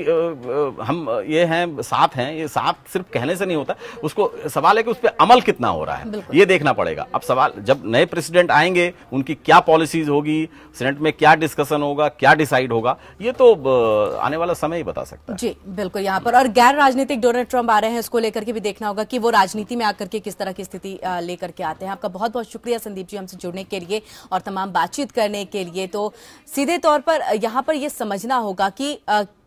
हम ये हैं, साथ हैं, ये साथ सिर्फ कहने से नहीं होता। उसको सवाल है कि उस पर अमल कितना हो रहा है, ये देखना पड़ेगा। अब सवाल, जब नए प्रेसिडेंट आएंगे उनकी क्या पॉलिसीज होगी, सेनेट में क्या डिस्कशन होगा, क्या डिसाइड होगा, ये तो आने वाला समय ही बता सकता है। जी बिल्कुल। यहाँ पर और गैर राजनीतिक डोनाल्ड ट्रंप आ रहे हैं, उसको लेकर के भी देखना होगा कि वो राजनीति में आकर के किस तरह की स्थिति लेकर के आते हैं। आपका बहुत बहुत शुक्रिया संदीप जी हमसे जुड़ने के लिए और तमाम बातचीत करने के लिए। तो सीधे तौर पर यहाँ पर यह समझना होगा कि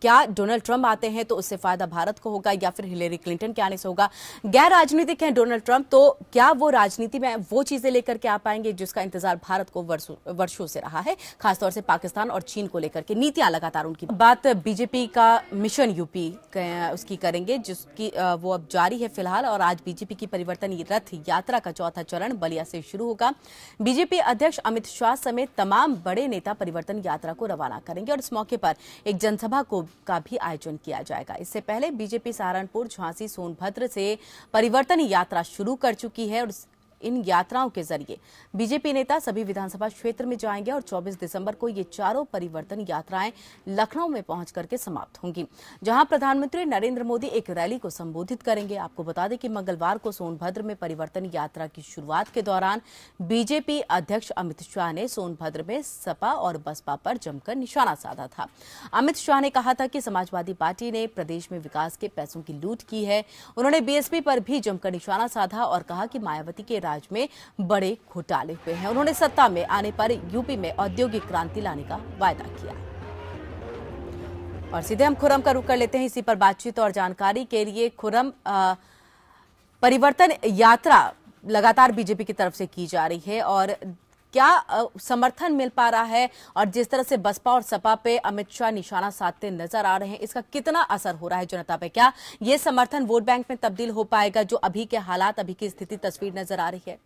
क्या डोनाल्ड ट्रंप आते हैं तो उससे फायदा भारत को होगा या फिर हिलेरी क्लिंटन के आने से होगा। गैर राजनीतिक हैं डोनाल्ड ट्रंप, तो क्या वो राजनीति में वो चीजें लेकर के आ पाएंगे जिसका इंतजार भारत को वर्षों से रहा है, खासतौर से पाकिस्तान और चीन को लेकर के नीतियां लगातार उनकी। बात बीजेपी का मिशन यूपी उसकी करेंगे, जिसकी वो अब जारी है फिलहाल। और आज बीजेपी की परिवर्तन रथ यात्रा का चौथा चरण बलिया से शुरू होगा। बीजेपी अध्यक्ष अमित शाह समेत तमाम बड़े नेता परिवर्तन यात्रा को रवाना करेंगे और इस मौके पर एक जनसभा का भी आयोजन किया जाएगा। इससे पहले बीजेपी सहारनपुर, झांसी, सोनभद्र से परिवर्तन यात्रा शुरू कर चुकी है और इन यात्राओं के जरिए बीजेपी नेता सभी विधानसभा क्षेत्र में जाएंगे और 24 दिसंबर को ये चारों परिवर्तन यात्राएं लखनऊ में पहुंच करके समाप्त होंगी, जहां प्रधानमंत्री नरेंद्र मोदी एक रैली को संबोधित करेंगे। आपको बता दें कि मंगलवार को सोनभद्र में परिवर्तन यात्रा की शुरुआत के दौरान बीजेपी अध्यक्ष अमित शाह ने सोनभद्र में सपा और बसपा पर जमकर निशाना साधा था। अमित शाह ने कहा था कि समाजवादी पार्टी ने प्रदेश में विकास के पैसों की लूट की है। उन्होंने बीएसपी पर भी जमकर निशाना साधा और कहा कि मायावती के राज्य में बड़े घोटाले हुए हैं। उन्होंने सत्ता में आने पर यूपी में औद्योगिक क्रांति लाने का वायदा किया। और सीधे हम खुर्रम का रुख कर लेते हैं इसी पर बातचीत और जानकारी के लिए। खुर्रम, परिवर्तन यात्रा लगातार बीजेपी की तरफ से की जा रही है और क्या समर्थन मिल पा रहा है, और जिस तरह से बसपा और सपा पे अमित शाह निशाना साधते नजर आ रहे हैं, इसका कितना असर हो रहा है जनता पे? क्या ये समर्थन वोट बैंक में तब्दील हो पाएगा, जो अभी के हालात, अभी की स्थिति, तस्वीर नजर आ रही है?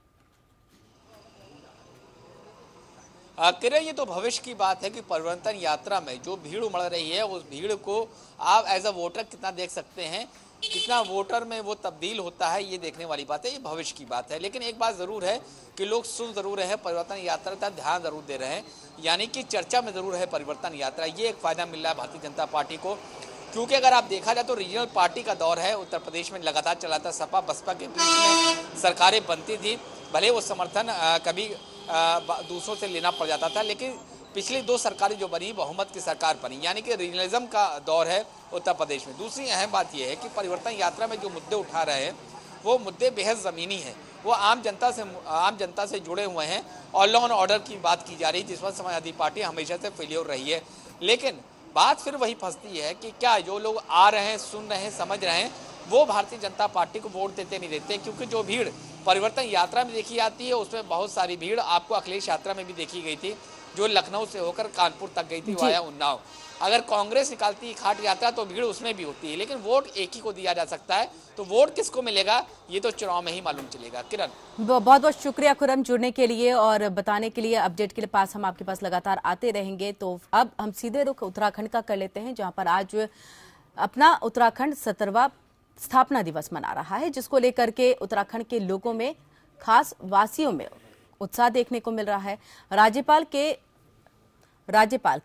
किरण, ये तो भविष्य की बात है कि परिवर्तन यात्रा में जो भीड़ उमड़ रही है उस भीड़ को आप एज अ वोटर कितना देख सकते हैं, कितना वोटर में वो तब्दील होता है, ये देखने वाली बात है, ये भविष्य की बात है। लेकिन एक बात जरूर है कि लोग सुन जरूर रहे हैं, परिवर्तन यात्रा का ध्यान जरूर दे रहे हैं, यानी कि चर्चा में जरूर है परिवर्तन यात्रा। ये एक फायदा मिल रहा है भारतीय जनता पार्टी को, क्योंकि अगर आप देखा जाए तो रीजनल पार्टी का दौर है उत्तर प्रदेश में, लगातार चला था। सपा बसपा के बीच में सरकारें बनती थी, भले वो समर्थन कभी दूसरों से लेना पड़ जाता था, लेकिन पिछली 2 सरकारें जो बनी बहुमत की सरकार बनी, यानी कि रीजनलिज्म का दौर है उत्तर प्रदेश में। दूसरी अहम बात यह है कि परिवर्तन यात्रा में जो मुद्दे उठा रहे हैं वो मुद्दे बेहद ज़मीनी हैं, वो आम जनता से जुड़े हुए हैं और लॉ एंड ऑर्डर की बात की जा रही है, जिस पर समाजवादी पार्टी हमेशा से फेलियर रही है। लेकिन बात फिर वही फंसती है कि क्या जो लोग आ रहे हैं, सुन रहे हैं, समझ रहे हैं, वो भारतीय जनता पार्टी को वोट देते नहीं देते? क्योंकि जो भीड़ परिवर्तन यात्रा में देखी जाती है उसमें बहुत सारी भीड़ आपको अखिलेश यात्रा में भी देखी गई थी, जो लखनऊ से होकर कानपुर तक गई थी वाया उन्नाव। अगर कांग्रेस निकालती खाट यात्रा तो भीड़ उसमें भी होती है, लेकिन वोट एक ही को दिया जा सकता है, तो वोट किसको मिलेगा ये तो चुनाव में ही मालूम चलेगा। किरण, बहुत बहुत शुक्रिया खुर्रम जुड़ने के लिए और बताने के लिए, अपडेट के लिए। पास हम आपके पास लगातार आते रहेंगे। तो अब हम सीधे रुख उत्तराखंड का कर लेते हैं, जहां पर आज अपना उत्तराखंड 17वां स्थापना दिवस मना रहा है, जिसको लेकर के उत्तराखंड के लोगों में, खास वासियों में उत्साह देखने को मिल रहा है। राज्यपाल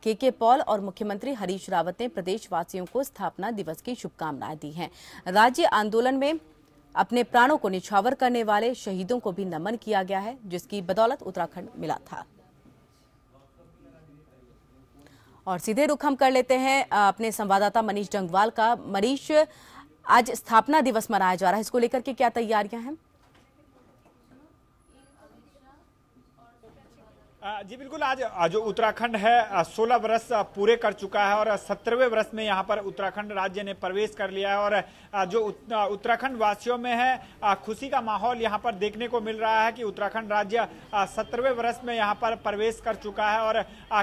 के पॉल और मुख्यमंत्री हरीश रावत ने प्रदेशवासियों को स्थापना दिवस की शुभकामनाएं दी हैं। राज्य आंदोलन में अपने प्राणों को निछावर करने वाले शहीदों को भी नमन किया गया है, जिसकी बदौलत उत्तराखंड मिला था। और सीधे रुख हम कर लेते हैं अपने संवाददाता मनीष डंगवाल का। मनीष, आज स्थापना दिवस मनाया जा रहा है, इसको लेकर के क्या तैयारियां हैं? जी बिल्कुल, आज जो उत्तराखंड है 16 वर्ष पूरे कर चुका है और 17वें वर्ष में यहाँ पर उत्तराखंड राज्य ने प्रवेश कर लिया है। और जो उत्तराखंड वासियों में है खुशी का माहौल यहाँ पर देखने को मिल रहा है कि उत्तराखंड राज्य 17वें वर्ष में यहाँ पर प्रवेश कर चुका है और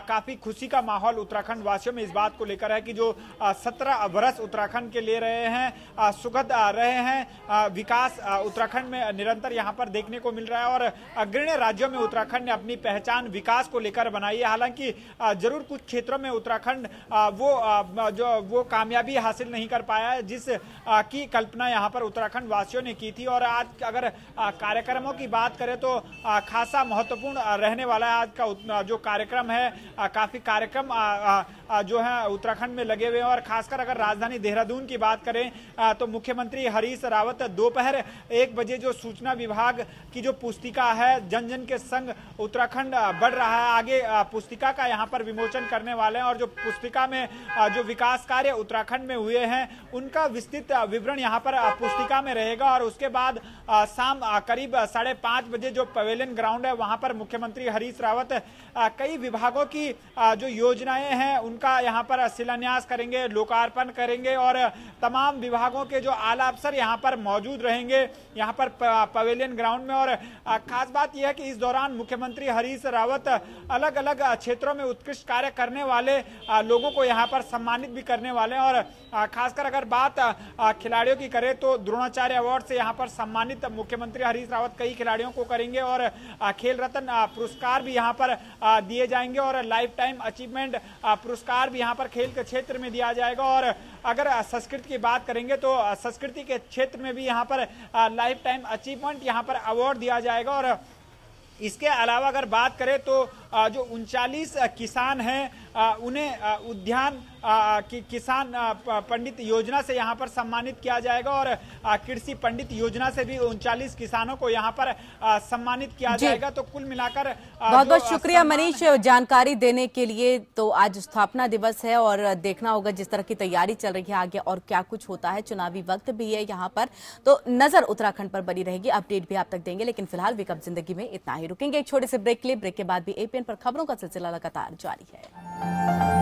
काफी खुशी का माहौल उत्तराखंड वासियों में इस बात को लेकर है कि जो 17 वर्ष उत्तराखंड के ले रहे हैं, सुखद रहे हैं, विकास उत्तराखंड में निरंतर यहाँ पर देखने को मिल रहा है और अग्रणी राज्यों में उत्तराखंड ने अपनी पहचान योजनाबद्ध विकास को लेकर बनाई है। हालांकि जरूर कुछ क्षेत्रों में उत्तराखंड वो कामयाबी हासिल नहीं कर पाया है जिस की कल्पना यहाँ पर उत्तराखंड वासियों ने की थी। और आज अगर कार्यक्रमों की बात करें तो खासा महत्वपूर्ण रहने वाला है आज का जो कार्यक्रम है। काफी कार्यक्रम जो है उत्तराखंड में लगे हुए हैं और खासकर अगर राजधानी देहरादून की बात करें तो मुख्यमंत्री हरीश रावत दोपहर 1 बजे जो सूचना विभाग की जो पुस्तिका है जन जन के संग उत्तराखंड बढ़ रहा है, आगे पुस्तिका का यहाँ पर विमोचन करने वाले हैं। और जो पुस्तिका में जो विकास कार्य उत्तराखंड में हुए हैं उनका विस्तृत विवरण यहाँ पर पुस्तिका में रहेगा। और उसके बाद शाम करीब 5:30 बजे जो पवेलियन ग्राउंड है वहां पर मुख्यमंत्री हरीश रावत कई विभागों की जो योजनाएं हैं उनका यहाँ पर शिलान्यास करेंगे, लोकार्पण करेंगे और तमाम विभागों के जो आला अफसर यहाँ पर मौजूद रहेंगे यहाँ पर पवेलियन ग्राउंड में। और खास बात यह है कि इस दौरान मुख्यमंत्री हरीश रावत अलग अलग क्षेत्रों में उत्कृष्ट कार्य करने वाले लोगों को यहाँ पर सम्मानित भी करने वाले हैं। और खासकर अगर बात खिलाड़ियों की करें तो द्रोणाचार्य अवार्ड से यहाँ पर सम्मानित मुख्यमंत्री हरीश रावत कई खिलाड़ियों को करेंगे और खेल रत्न पुरस्कार भी यहाँ पर दिए जाएंगे और लाइफ टाइम अचीवमेंट पुरस्कार भी यहाँ पर खेल के क्षेत्र में दिया जाएगा। और अगर संस्कृति की बात करेंगे तो संस्कृति के क्षेत्र में भी यहाँ पर लाइफ टाइम अचीवमेंट यहाँ पर अवार्ड दिया जाएगा। और इसके अलावा अगर बात करें तो जो 39 किसान हैं उन्हें उद्यान किसान पंडित योजना से यहाँ पर सम्मानित किया जाएगा और कृषि पंडित योजना से भी 39 किसानों को यहाँ पर सम्मानित किया जाएगा। तो कुल मिलाकर बहुत बहुत शुक्रिया मनीष जानकारी देने के लिए। तो आज स्थापना दिवस है और देखना होगा जिस तरह की तैयारी चल रही है आगे और क्या कुछ होता है। चुनावी वक्त भी है यहाँ पर, तो नजर उत्तराखंड पर बनी रहेगी, अपडेट भी आप तक देंगे। लेकिन फिलहाल वेकअप जिंदगी में इतना ही, रुकेंगे एक छोटे से ब्रेक के लिए। ब्रेक के बाद भी एपीएन पर खबरों का सिलसिला लगातार जारी है।